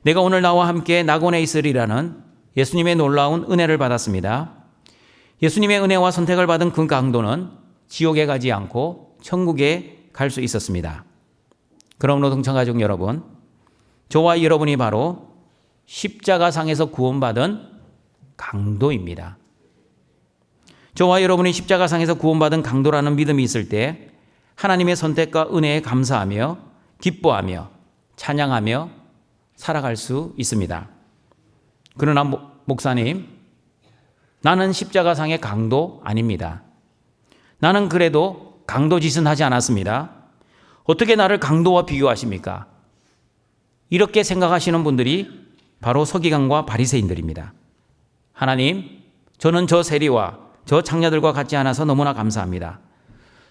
내가 오늘 나와 함께 낙원에 있으리라는 예수님의 놀라운 은혜를 받았습니다. 예수님의 은혜와 선택을 받은 그 강도는 지옥에 가지 않고 천국에 갈 수 있었습니다. 그러므로 동청가족 여러분, 저와 여러분이 바로 십자가상에서 구원받은 강도입니다. 저와 여러분이 십자가상에서 구원받은 강도라는 믿음이 있을 때 하나님의 선택과 은혜에 감사하며 기뻐하며 찬양하며 살아갈 수 있습니다. 그러나 목사님, 나는 십자가상의 강도 아닙니다. 나는 그래도 강도 짓은 하지 않았습니다. 어떻게 나를 강도와 비교하십니까? 이렇게 생각하시는 분들이 바로 서기관과 바리새인들입니다. 하나님, 저는 저 세리와 저 창녀들과 같지 않아서 너무나 감사합니다.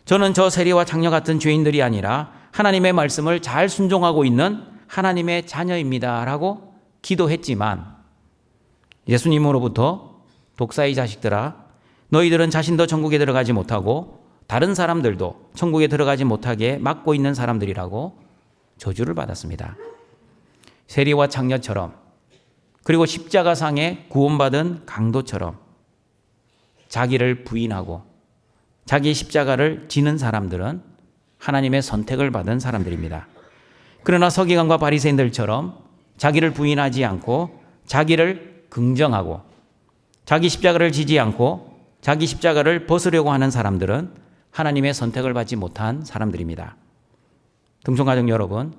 저는 저 세리와 창녀 같은 죄인들이 아니라 하나님의 말씀을 잘 순종하고 있는 하나님의 자녀입니다 라고 기도했지만 예수님으로부터 독사의 자식들아, 너희들은 자신도 천국에 들어가지 못하고 다른 사람들도 천국에 들어가지 못하게 막고 있는 사람들이라고 저주를 받았습니다. 세리와 창녀처럼, 그리고 십자가상에 구원받은 강도처럼 자기를 부인하고 자기 십자가를 지는 사람들은 하나님의 선택을 받은 사람들입니다. 그러나 서기관과 바리새인들처럼 자기를 부인하지 않고 자기를 긍정하고 자기 십자가를 지지 않고 자기 십자가를 벗으려고 하는 사람들은 하나님의 선택을 받지 못한 사람들입니다. 등촌가족 여러분,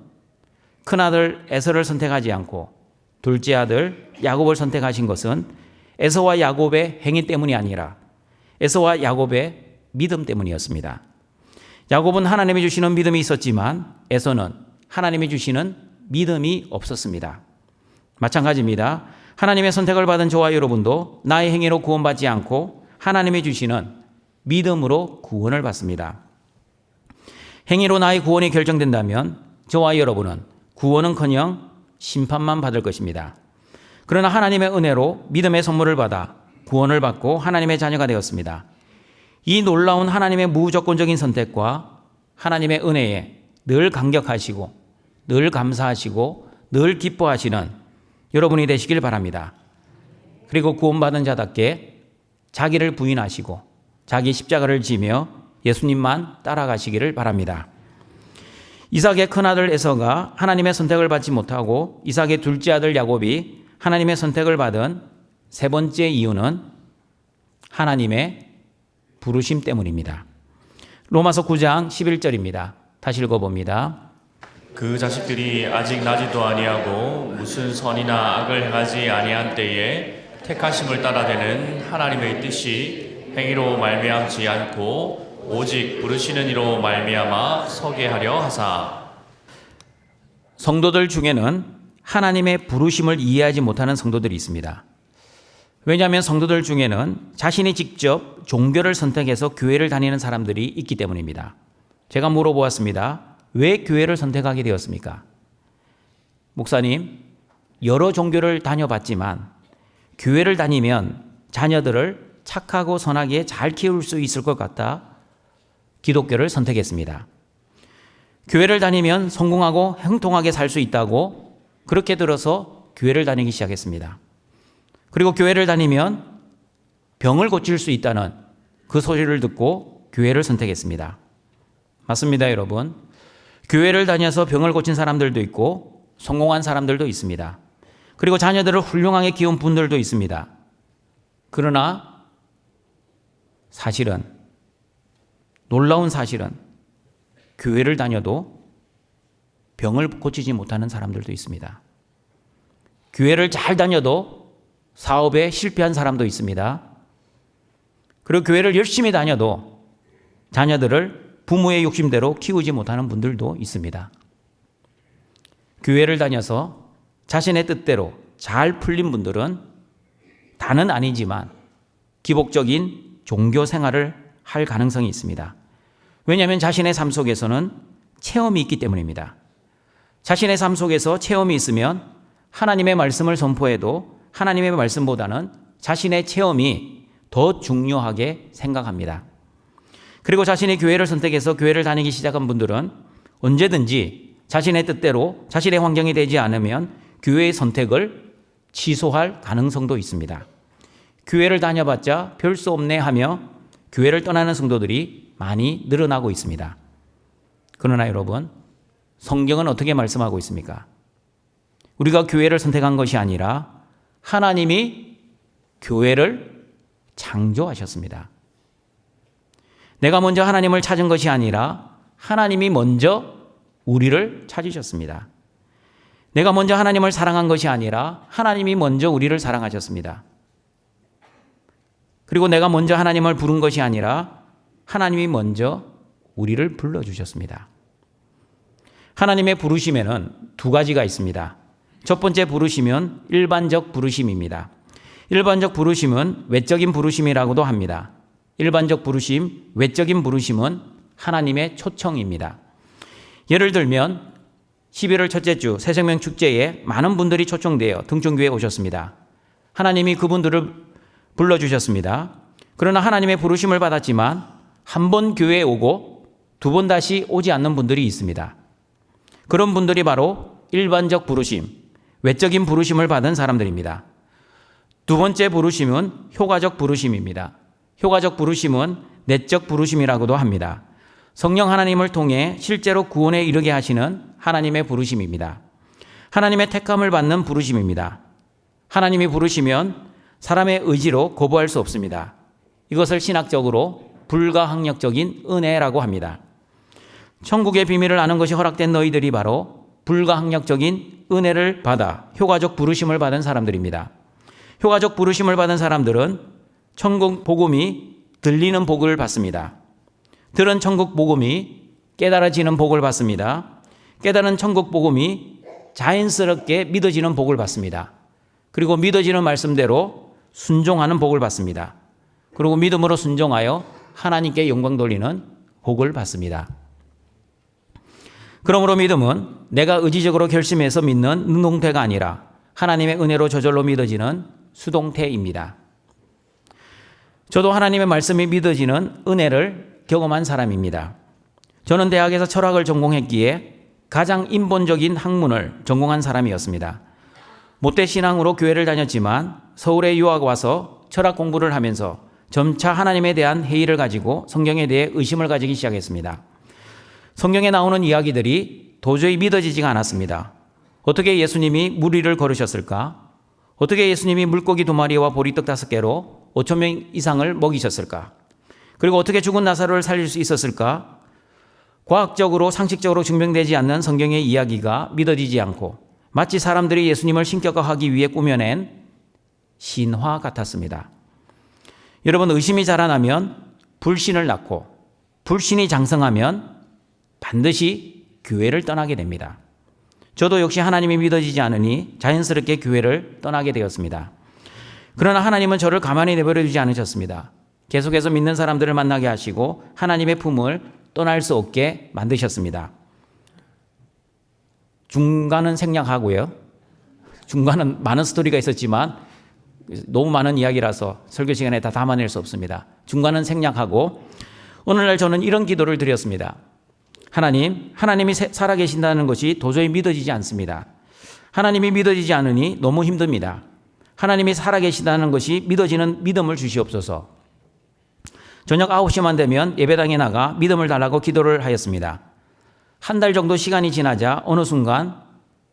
큰아들 에서를 선택하지 않고 둘째 아들 야곱을 선택하신 것은 에서와 야곱의 행위 때문이 아니라 에서와 야곱의 믿음 때문이었습니다. 야곱은 하나님이 주시는 믿음이 있었지만 에서는 하나님이 주시는 믿음이 없었습니다. 마찬가지입니다. 하나님의 선택을 받은 저와 여러분도 나의 행위로 구원받지 않고 하나님이 주시는 믿음으로 구원을 받습니다. 행위로 나의 구원이 결정된다면 저와 여러분은 구원은커녕 심판만 받을 것입니다. 그러나 하나님의 은혜로 믿음의 선물을 받아 구원을 받고 하나님의 자녀가 되었습니다. 이 놀라운 하나님의 무조건적인 선택과 하나님의 은혜에 늘 감격하시고 늘 감사하시고 늘 기뻐하시는 여러분이 되시길 바랍니다. 그리고 구원받은 자답게 자기를 부인하시고 자기 십자가를 지며 예수님만 따라가시기를 바랍니다. 이삭의 큰아들 에서가 하나님의 선택을 받지 못하고 이삭의 둘째 아들 야곱이 하나님의 선택을 받은 세 번째 이유는 하나님의 부르심 때문입니다. 로마서 9장 11절입니다. 다시 읽어봅니다. 그 자식들이 아직 나지도 아니하고 무슨 선이나 악을 행하지 아니한 때에 택하심을 따라되는 하나님의 뜻이 행위로 말미암지 않고 오직 부르시는 이로 말미암아 서게 하려 하사. 성도들 중에는 하나님의 부르심을 이해하지 못하는 성도들이 있습니다. 왜냐하면 성도들 중에는 자신이 직접 종교를 선택해서 교회를 다니는 사람들이 있기 때문입니다. 제가 물어보았습니다. 왜 교회를 선택하게 되었습니까? 목사님, 여러 종교를 다녀봤지만 교회를 다니면 자녀들을 착하고 선하게 잘 키울 수 있을 것 같아 기독교를 선택했습니다. 교회를 다니면 성공하고 형통하게 살 수 있다고 그렇게 들어서 교회를 다니기 시작했습니다. 그리고 교회를 다니면 병을 고칠 수 있다는 그 소리를 듣고 교회를 선택했습니다. 맞습니다, 여러분. 교회를 다녀서 병을 고친 사람들도 있고 성공한 사람들도 있습니다. 그리고 자녀들을 훌륭하게 키운 분들도 있습니다. 그러나 사실은, 놀라운 사실은 교회를 다녀도 병을 고치지 못하는 사람들도 있습니다. 교회를 잘 다녀도 사업에 실패한 사람도 있습니다. 그리고 교회를 열심히 다녀도 자녀들을 부모의 욕심대로 키우지 못하는 분들도 있습니다. 교회를 다녀서 자신의 뜻대로 잘 풀린 분들은 다는 아니지만 기복적인 종교 생활을 할 가능성이 있습니다. 왜냐하면 자신의 삶 속에서는 체험이 있기 때문입니다. 자신의 삶 속에서 체험이 있으면 하나님의 말씀을 선포해도 하나님의 말씀보다는 자신의 체험이 더 중요하게 생각합니다. 그리고 자신이 교회를 선택해서 교회를 다니기 시작한 분들은 언제든지 자신의 뜻대로 자신의 환경이 되지 않으면 교회의 선택을 취소할 가능성도 있습니다. 교회를 다녀봤자 별 수 없네 하며 교회를 떠나는 성도들이 많이 늘어나고 있습니다. 그러나 여러분, 성경은 어떻게 말씀하고 있습니까? 우리가 교회를 선택한 것이 아니라 하나님이 교회를 창조하셨습니다. 내가 먼저 하나님을 찾은 것이 아니라 하나님이 먼저 우리를 찾으셨습니다. 내가 먼저 하나님을 사랑한 것이 아니라 하나님이 먼저 우리를 사랑하셨습니다. 그리고 내가 먼저 하나님을 부른 것이 아니라 하나님이 먼저 우리를 불러주셨습니다. 하나님의 부르심에는 두 가지가 있습니다. 첫 번째 부르심은 일반적 부르심입니다. 일반적 부르심은 외적인 부르심이라고도 합니다. 일반적 부르심, 외적인 부르심은 하나님의 초청입니다. 예를 들면 11월 첫째 주 새생명 축제에 많은 분들이 초청되어 등촌교회에 오셨습니다. 하나님이 그분들을 불러주셨습니다. 그러나 하나님의 부르심을 받았지만 한 번 교회에 오고 두 번 다시 오지 않는 분들이 있습니다. 그런 분들이 바로 일반적 부르심, 외적인 부르심을 받은 사람들입니다. 두 번째 부르심은 효과적 부르심입니다. 효과적 부르심은 내적 부르심이라고도 합니다. 성령 하나님을 통해 실제로 구원에 이르게 하시는 하나님의 부르심입니다. 하나님의 택함을 받는 부르심입니다. 하나님이 부르시면 사람의 의지로 거부할 수 없습니다. 이것을 신학적으로 불가항력적인 은혜라고 합니다. 천국의 비밀을 아는 것이 허락된 너희들이 바로 불가항력적인 은혜를 받아 효과적 부르심을 받은 사람들입니다. 효과적 부르심을 받은 사람들은 천국 복음이 들리는 복을 받습니다. 들은 천국 복음이 깨달아지는 복을 받습니다. 깨달은 천국 복음이 자연스럽게 믿어지는 복을 받습니다. 그리고 믿어지는 말씀대로 순종하는 복을 받습니다. 그리고 믿음으로 순종하여 하나님께 영광 돌리는 복을 받습니다. 그러므로 믿음은 내가 의지적으로 결심해서 믿는 능동태가 아니라 하나님의 은혜로 저절로 믿어지는 수동태입니다. 저도 하나님의 말씀이 믿어지는 은혜를 경험한 사람입니다. 저는 대학에서 철학을 전공했기에 가장 인본적인 학문을 전공한 사람이었습니다. 모태신앙으로 교회를 다녔지만 서울에 유학 와서 철학 공부를 하면서 점차 하나님에 대한 회의를 가지고 성경에 대해 의심을 가지기 시작했습니다. 성경에 나오는 이야기들이 도저히 믿어지지가 않았습니다. 어떻게 예수님이 물 위를 걸으셨을까? 어떻게 예수님이 물고기 2마리와 보리떡 5개로 5,000명 이상을 먹이셨을까? 그리고 어떻게 죽은 나사로를 살릴 수 있었을까? 과학적으로 상식적으로 증명되지 않는 성경의 이야기가 믿어지지 않고 마치 사람들이 예수님을 신격화하기 위해 꾸며낸 신화 같았습니다. 여러분, 의심이 자라나면 불신을 낳고 불신이 장성하면 반드시 교회를 떠나게 됩니다. 저도 역시 하나님이 믿어지지 않으니 자연스럽게 교회를 떠나게 되었습니다. 그러나 하나님은 저를 가만히 내버려 두지 않으셨습니다. 계속해서 믿는 사람들을 만나게 하시고 하나님의 품을 떠날 수 없게 만드셨습니다. 중간은 생략하고요. 중간은 많은 스토리가 있었지만 너무 많은 이야기라서 설교 시간에 다 담아낼 수 없습니다. 중간은 생략하고 오늘날 저는 이런 기도를 드렸습니다. 하나님이 살아계신다는 것이 도저히 믿어지지 않습니다. 하나님이 믿어지지 않으니 너무 힘듭니다. 하나님이 살아계시다는 것이 믿어지는 믿음을 주시옵소서. 저녁 9시만 되면 예배당에 나가 믿음을 달라고 기도를 하였습니다. 한 달 정도 시간이 지나자 어느 순간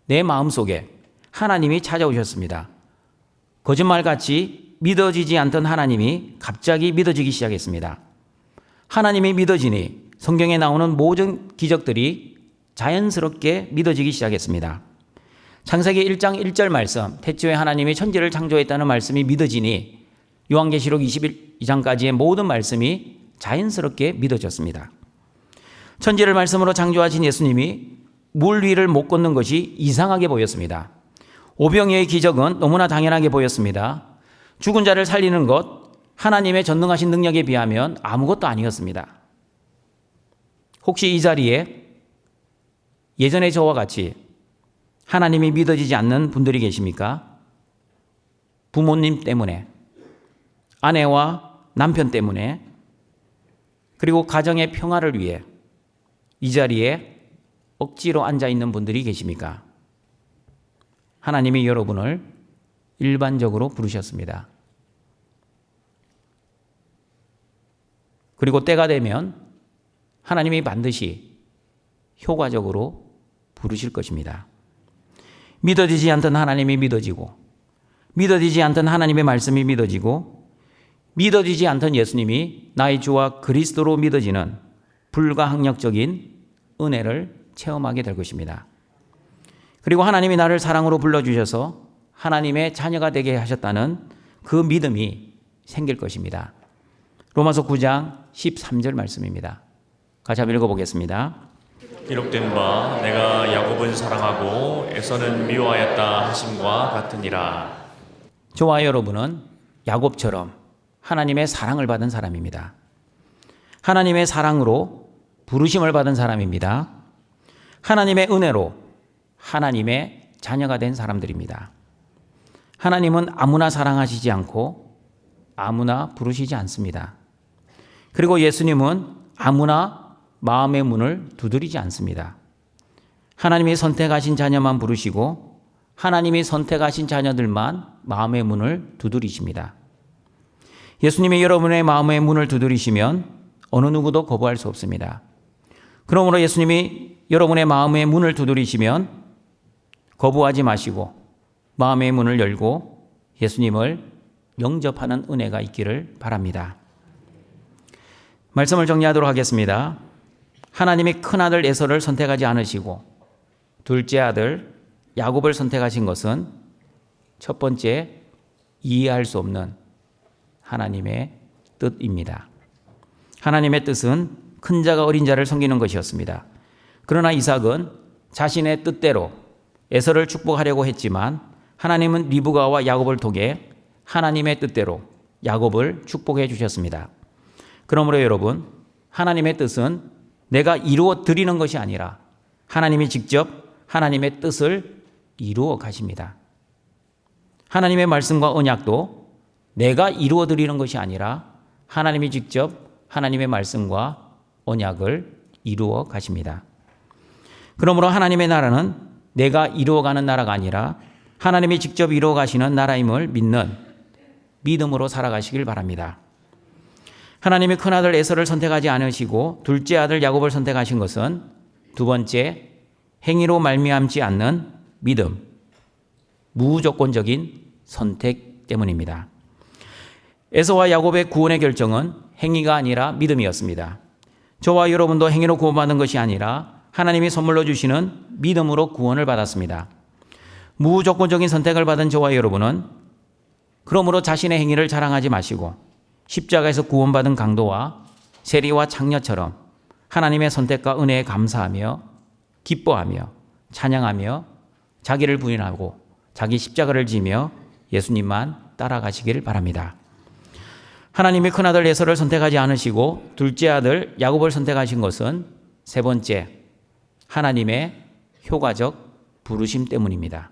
내 마음속에 하나님이 찾아오셨습니다. 거짓말같이 믿어지지 않던 하나님이 갑자기 믿어지기 시작했습니다. 하나님이 믿어지니 성경에 나오는 모든 기적들이 자연스럽게 믿어지기 시작했습니다. 창세기 1장 1절 말씀, 태초에 하나님이 천지를 창조했다는 말씀이 믿어지니 요한계시록 22장까지의 모든 말씀이 자연스럽게 믿어졌습니다. 천지를 말씀으로 창조하신 예수님이 물 위를 못 걷는 것이 이상하게 보였습니다. 오병이어의 기적은 너무나 당연하게 보였습니다. 죽은 자를 살리는 것, 하나님의 전능하신 능력에 비하면 아무것도 아니었습니다. 혹시 이 자리에 예전의 저와 같이 하나님이 믿어지지 않는 분들이 계십니까? 부모님 때문에, 아내와 남편 때문에, 그리고 가정의 평화를 위해 이 자리에 억지로 앉아 있는 분들이 계십니까? 하나님이 여러분을 일반적으로 부르셨습니다. 그리고 때가 되면 하나님이 반드시 효과적으로 부르실 것입니다. 믿어지지 않던 하나님이 믿어지고, 믿어지지 않던 하나님의 말씀이 믿어지고, 믿어지지 않던 예수님이 나의 주와 그리스도로 믿어지는 불가항력적인 은혜를 체험하게 될 것입니다. 그리고 하나님이 나를 사랑으로 불러주셔서 하나님의 자녀가 되게 하셨다는 그 믿음이 생길 것입니다. 로마서 9장 13절 말씀입니다. 같이 한번 읽어보겠습니다. 기록된 바 내가 야곱은 사랑하고 에서는 미워하였다 하심과 같으니라. 저와 여러분은 야곱처럼 하나님의 사랑을 받은 사람입니다. 하나님의 사랑으로 부르심을 받은 사람입니다. 하나님의 은혜로 하나님의 자녀가 된 사람들입니다. 하나님은 아무나 사랑하시지 않고 아무나 부르시지 않습니다. 그리고 예수님은 아무나 마음의 문을 두드리지 않습니다. 하나님이 선택하신 자녀만 부르시고 하나님이 선택하신 자녀들만 마음의 문을 두드리십니다. 예수님이 여러분의 마음의 문을 두드리시면 어느 누구도 거부할 수 없습니다. 그러므로 예수님이 여러분의 마음의 문을 두드리시면 거부하지 마시고 마음의 문을 열고 예수님을 영접하는 은혜가 있기를 바랍니다. 말씀을 정리하도록 하겠습니다. 하나님이 큰아들 에서를 선택하지 않으시고 둘째 아들 야곱을 선택하신 것은 첫 번째, 이해할 수 없는 하나님의 뜻입니다. 하나님의 뜻은 큰 자가 어린 자를 섬기는 것이었습니다. 그러나 이삭은 자신의 뜻대로 에서를 축복하려고 했지만 하나님은 리브가와 야곱을 통해 하나님의 뜻대로 야곱을 축복해 주셨습니다. 그러므로 여러분, 하나님의 뜻은 내가 이루어 드리는 것이 아니라 하나님이 직접 하나님의 뜻을 이루어 가십니다. 하나님의 말씀과 언약도 내가 이루어 드리는 것이 아니라 하나님이 직접 하나님의 말씀과 언약을 이루어 가십니다. 그러므로 하나님의 나라는 내가 이루어가는 나라가 아니라 하나님이 직접 이루어 가시는 나라임을 믿는 믿음으로 살아가시길 바랍니다. 하나님이 큰아들 에서를 선택하지 않으시고 둘째 아들 야곱을 선택하신 것은 두 번째, 행위로 말미암지 않는 믿음, 무조건적인 선택 때문입니다. 에서와 야곱의 구원의 결정은 행위가 아니라 믿음이었습니다. 저와 여러분도 행위로 구원받은 것이 아니라 하나님이 선물로 주시는 믿음으로 구원을 받았습니다. 무조건적인 선택을 받은 저와 여러분은 그러므로 자신의 행위를 자랑하지 마시고 십자가에서 구원받은 강도와 세리와 창녀처럼 하나님의 선택과 은혜에 감사하며 기뻐하며 찬양하며 자기를 부인하고 자기 십자가를 지며 예수님만 따라가시길 바랍니다. 하나님이 큰아들 에서를 선택하지 않으시고 둘째 아들 야곱을 선택하신 것은 세 번째, 하나님의 효과적 부르심 때문입니다.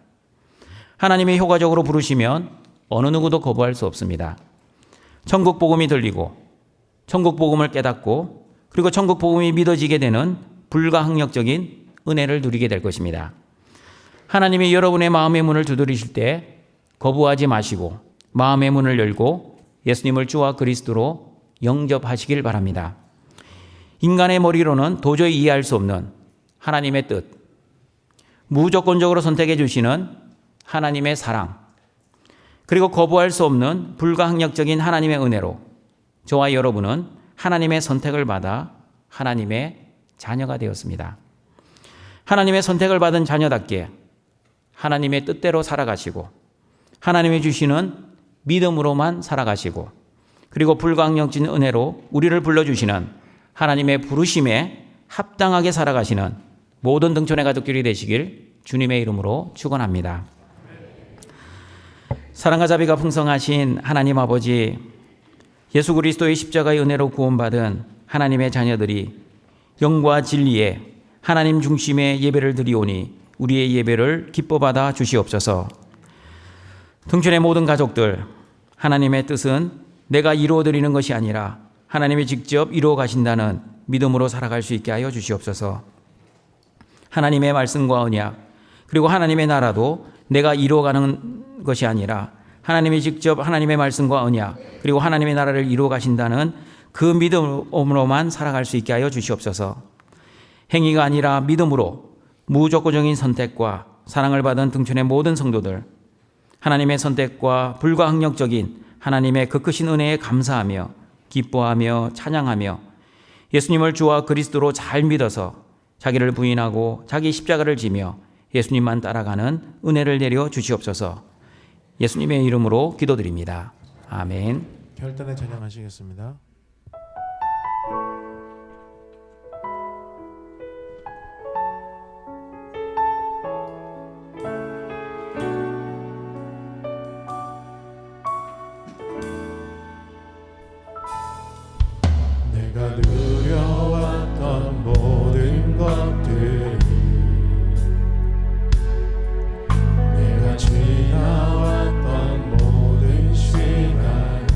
하나님의 효과적으로 부르시면 어느 누구도 거부할 수 없습니다. 천국 복음이 들리고 천국 복음을 깨닫고 그리고 천국 복음이 믿어지게 되는 불가항력적인 은혜를 누리게 될 것입니다. 하나님이 여러분의 마음의 문을 두드리실 때 거부하지 마시고 마음의 문을 열고 예수님을 주와 그리스도로 영접하시길 바랍니다. 인간의 머리로는 도저히 이해할 수 없는 하나님의 뜻, 무조건적으로 선택해 주시는 하나님의 사랑, 그리고 거부할 수 없는 불가항력적인 하나님의 은혜로 저와 여러분은 하나님의 선택을 받아 하나님의 자녀가 되었습니다. 하나님의 선택을 받은 자녀답게 하나님의 뜻대로 살아가시고 하나님이 주시는 믿음으로만 살아가시고 그리고 불가항력진 은혜로 우리를 불러주시는 하나님의 부르심에 합당하게 살아가시는 모든 등촌의 가족들이 되시길 주님의 이름으로 축원합니다. 사랑과 자비가 풍성하신 하나님 아버지, 예수 그리스도의 십자가의 은혜로 구원받은 하나님의 자녀들이 영과 진리에 하나님 중심의 예배를 드리오니 우리의 예배를 기뻐받아 주시옵소서. 등촌의 모든 가족들, 하나님의 뜻은 내가 이루어드리는 것이 아니라 하나님이 직접 이루어 가신다는 믿음으로 살아갈 수 있게 하여 주시옵소서. 하나님의 말씀과 언약, 그리고 하나님의 나라도 내가 이루어가는 것이 아니라 하나님이 직접 하나님의 말씀과 언약, 그리고 하나님의 나라를 이루어 가신다는 그 믿음으로만 살아갈 수 있게 하여 주시옵소서. 행위가 아니라 믿음으로 무조건적인 선택과 사랑을 받은 등촌의 모든 성도들, 하나님의 선택과 불가항력적인 하나님의 그 크신 은혜에 감사하며 기뻐하며 찬양하며 예수님을 주와 그리스도로 잘 믿어서 자기를 부인하고 자기 십자가를 지며 예수님만 따라가는 은혜를 내려 주시옵소서. 예수님의 이름으로 기도드립니다. 아멘. 결단에 찬양하시겠습니다. 내가 누려왔던 모든 것들이 내가 지나왔던 모든 시간이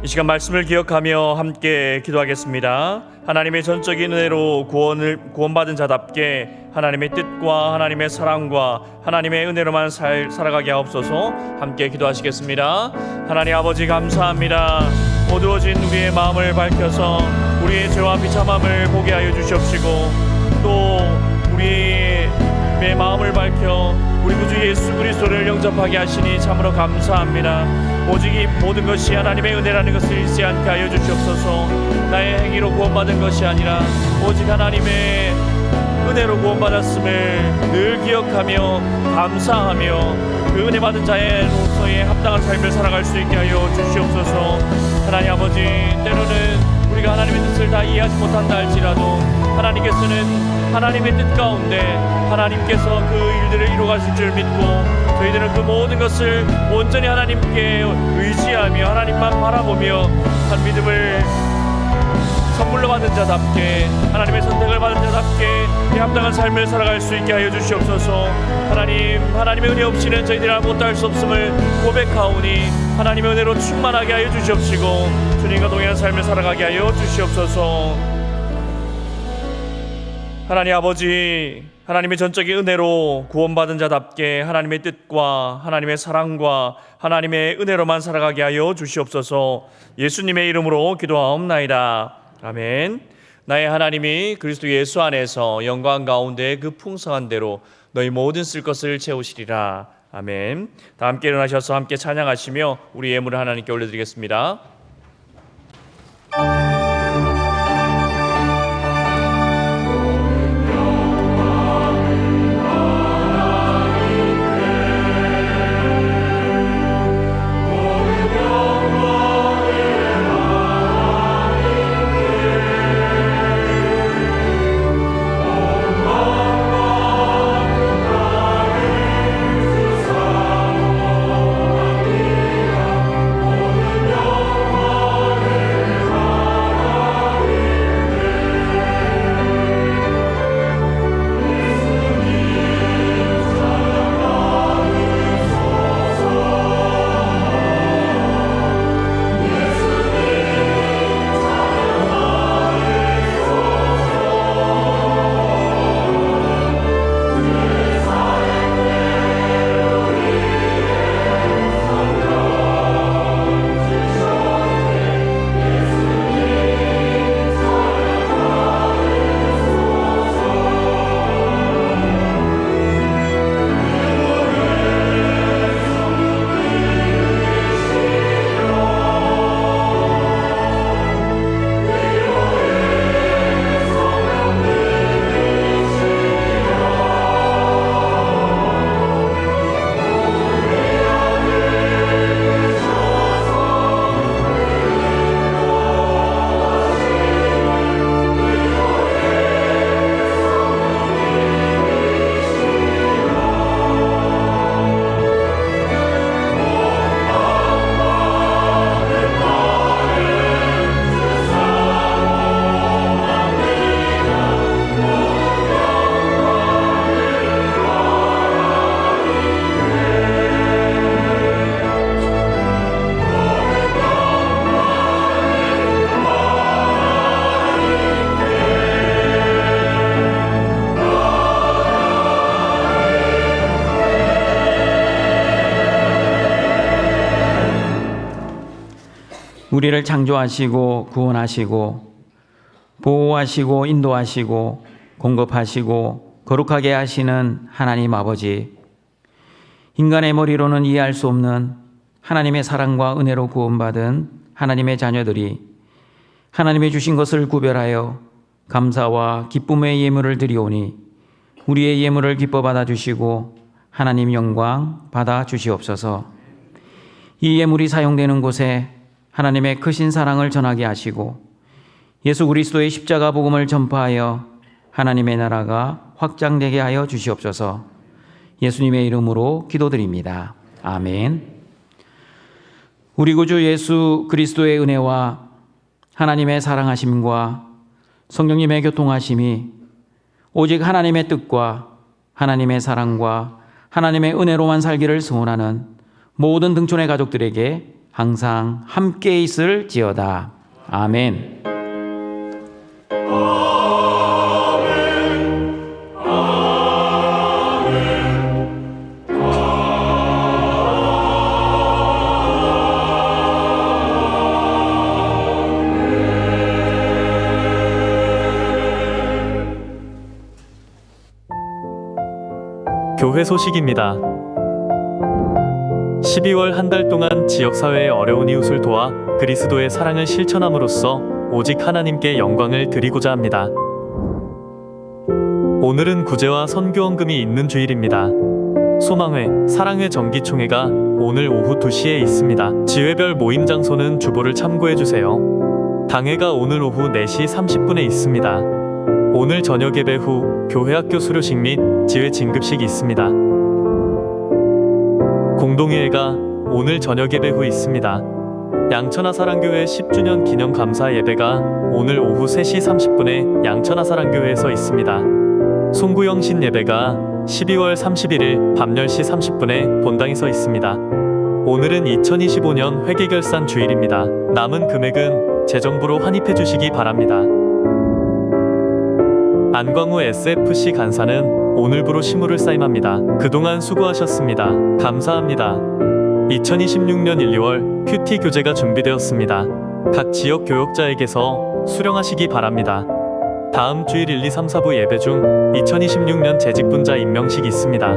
이 시간 말씀을 기억하며 함께 기도하겠습니다. 하나님의 전적인 은혜로 구원받은 자답게 하나님의 뜻과 하나님의 사랑과 하나님의 은혜로만 살아가게 하옵소서. 함께 기도하시겠습니다. 하나님 아버지 감사합니다. 어두워진 우리의 마음을 밝혀서 우리의 죄와 비참함을 보게 하여 주시옵시고, 또 우리의 마음을 밝혀 우리 구주 예수 그리스도를 영접하게 하시니 참으로 감사합니다. 오직 이 모든 것이 하나님의 은혜라는 것을 잊지 않게 하여 주시옵소서. 나의 행위로 구원받은 것이 아니라 오직 하나님의 은혜로 구원받았음을 늘 기억하며 감사하며 그 은혜 받은 자로서의 합당한 삶을 살아갈 수 있게 하여 주시옵소서. 하나님 아버지, 때로는 우리가 하나님의 뜻을 다 이해하지 못한다 할지라도 하나님께서는 하나님의 뜻 가운데 하나님께서 그 일들을 이루어가실 줄 믿고, 저희들은 그 모든 것을 온전히 하나님께 의지하며 하나님만 바라보며 한 믿음을 선물로 받은 자답게, 하나님의 선택을 받은 자답게 이 합당한 삶을 살아갈 수 있게 하여 주시옵소서. 하나님의 은혜 없이는 저희들이 아무것도 할 수 없음을 고백하오니 하나님의 은혜로 충만하게 하여 주시옵시고, 주님과 동행한 삶을 살아가게 하여 주시옵소서. 하나님 아버지, 하나님의 전적인 은혜로 구원받은 자답게 하나님의 뜻과 하나님의 사랑과 하나님의 은혜로만 살아가게 하여 주시옵소서. 예수님의 이름으로 기도하옵나이다. 아멘. 나의 하나님이 그리스도 예수 안에서 영광 가운데 그 풍성한 대로 너희 모든 쓸 것을 채우시리라. 아멘. 다 함께 일어나셔서 함께 찬양하시며 우리 예물을 하나님께 올려드리겠습니다. 우리를 창조하시고 구원하시고 보호하시고 인도하시고 공급하시고 거룩하게 하시는 하나님 아버지, 인간의 머리로는 이해할 수 없는 하나님의 사랑과 은혜로 구원받은 하나님의 자녀들이 하나님의 주신 것을 구별하여 감사와 기쁨의 예물을 드리오니 우리의 예물을 기뻐 받아주시고 하나님 영광 받아 주시옵소서. 이 예물이 사용되는 곳에 하나님의 크신 사랑을 전하게 하시고 예수 그리스도의 십자가 복음을 전파하여 하나님의 나라가 확장되게 하여 주시옵소서. 예수님의 이름으로 기도드립니다. 아멘. 우리 구주 예수 그리스도의 은혜와 하나님의 사랑하심과 성령님의 교통하심이 오직 하나님의 뜻과 하나님의 사랑과 하나님의 은혜로만 살기를 소원하는 모든 등촌의 가족들에게 항상 함께 있을지어다. 아멘. 교회 소식입니다. 12월 한 달 동안 지역사회의 어려운 이웃을 도와 그리스도의 사랑을 실천함으로써 오직 하나님께 영광을 드리고자 합니다. 오늘은 구제와 선교원금이 있는 주일입니다. 소망회, 사랑회 정기총회가 오늘 오후 2시에 있습니다. 지회별 모임 장소는 주보를 참고해주세요. 당회가 오늘 오후 4시 30분에 있습니다. 오늘 저녁 예배 후 교회 학교 수료식 및 지회 진급식이 있습니다. 공동회가 오늘 저녁 예배 후 있습니다. 양천하사랑교회 10주년 기념 감사 예배가 오늘 오후 3시 30분에 양천하사랑교회에서 있습니다. 송구영신 예배가 12월 31일 밤 10시 30분에 본당에서 있습니다. 오늘은 2025년 회계결산 주일입니다. 남은 금액은 재정부로 환입해 주시기 바랍니다. 안광우 SFC 간사는 오늘부로 시무를 쌓임합니다. 그동안 수고하셨습니다. 감사합니다. 2026년 1, 2월 큐티 교재가 준비되었습니다. 각 지역 교역자에게서 수령하시기 바랍니다. 다음 주일 1, 2, 3, 4부 예배 중 2026년 재직분자 임명식이 있습니다.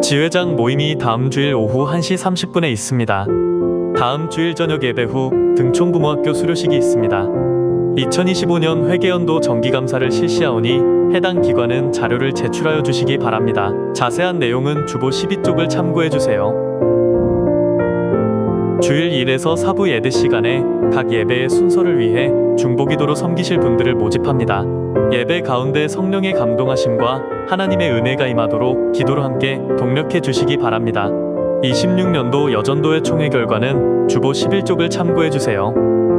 지회장 모임이 다음 주일 오후 1시 30분에 있습니다. 다음 주일 저녁 예배 후 등촌부모학교 수료식이 있습니다. 2025년 회계연도 정기감사를 실시하오니 해당 기관은 자료를 제출하여 주시기 바랍니다. 자세한 내용은 주보 12쪽을 참고해 주세요. 주일 1에서 4부 예배 시간에 각 예배의 순서를 위해 중보기도로 섬기실 분들을 모집합니다. 예배 가운데 성령의 감동하심과 하나님의 은혜가 임하도록 기도로 함께 동력해 주시기 바랍니다. 26년도 여전도회 총회 결과는 주보 11쪽을 참고해 주세요.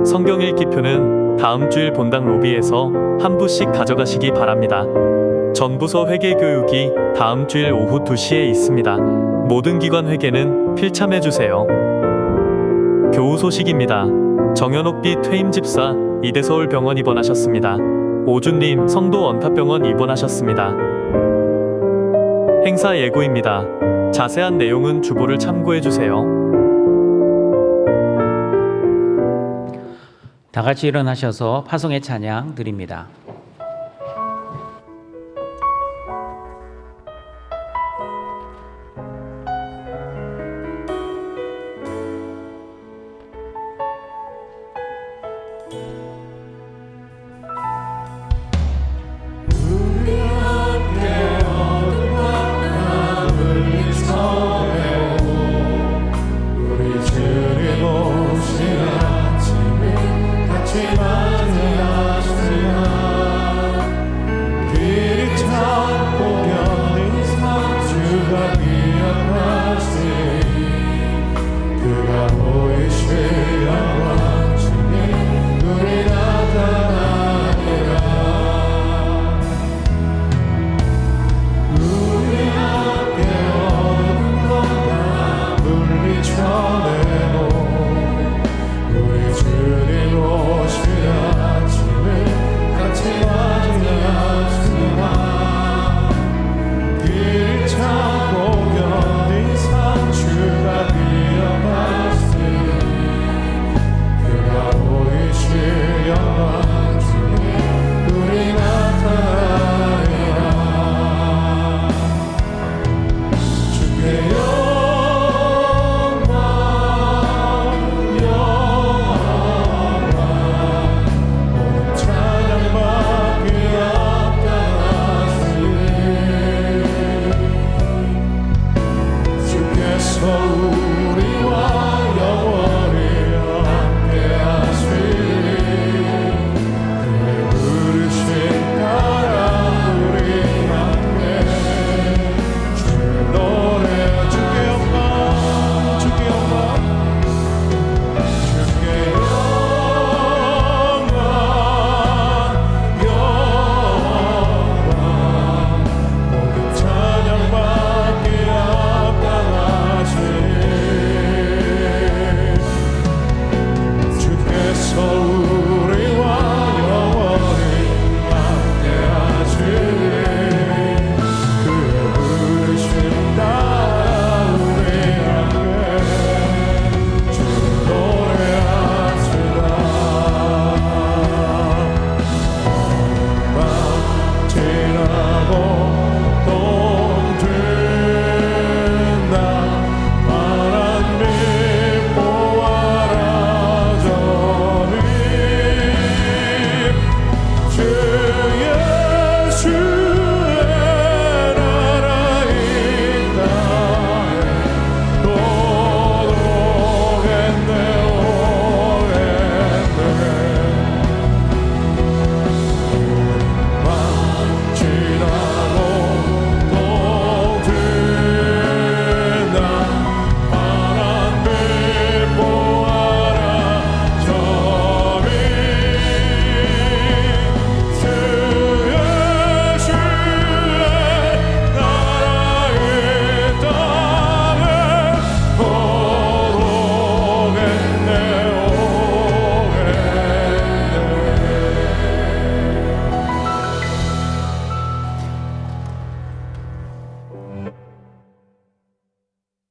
성경 읽기표는 다음 주일 본당 로비에서 한 부씩 가져가시기 바랍니다. 전부서 회계 교육이 다음 주일 오후 2시에 있습니다. 모든 기관 회계는 필참해 주세요. 교우 소식입니다. 정현옥비 퇴임 집사 이대서울병원 입원하셨습니다. 오준님 성도 원탑병원 입원하셨습니다. 행사 예고입니다. 자세한 내용은 주보를 참고해 주세요. 다 같이 일어나셔서 파송의 찬양 드립니다. 그를 찾고 견딘 삶 주가 위하여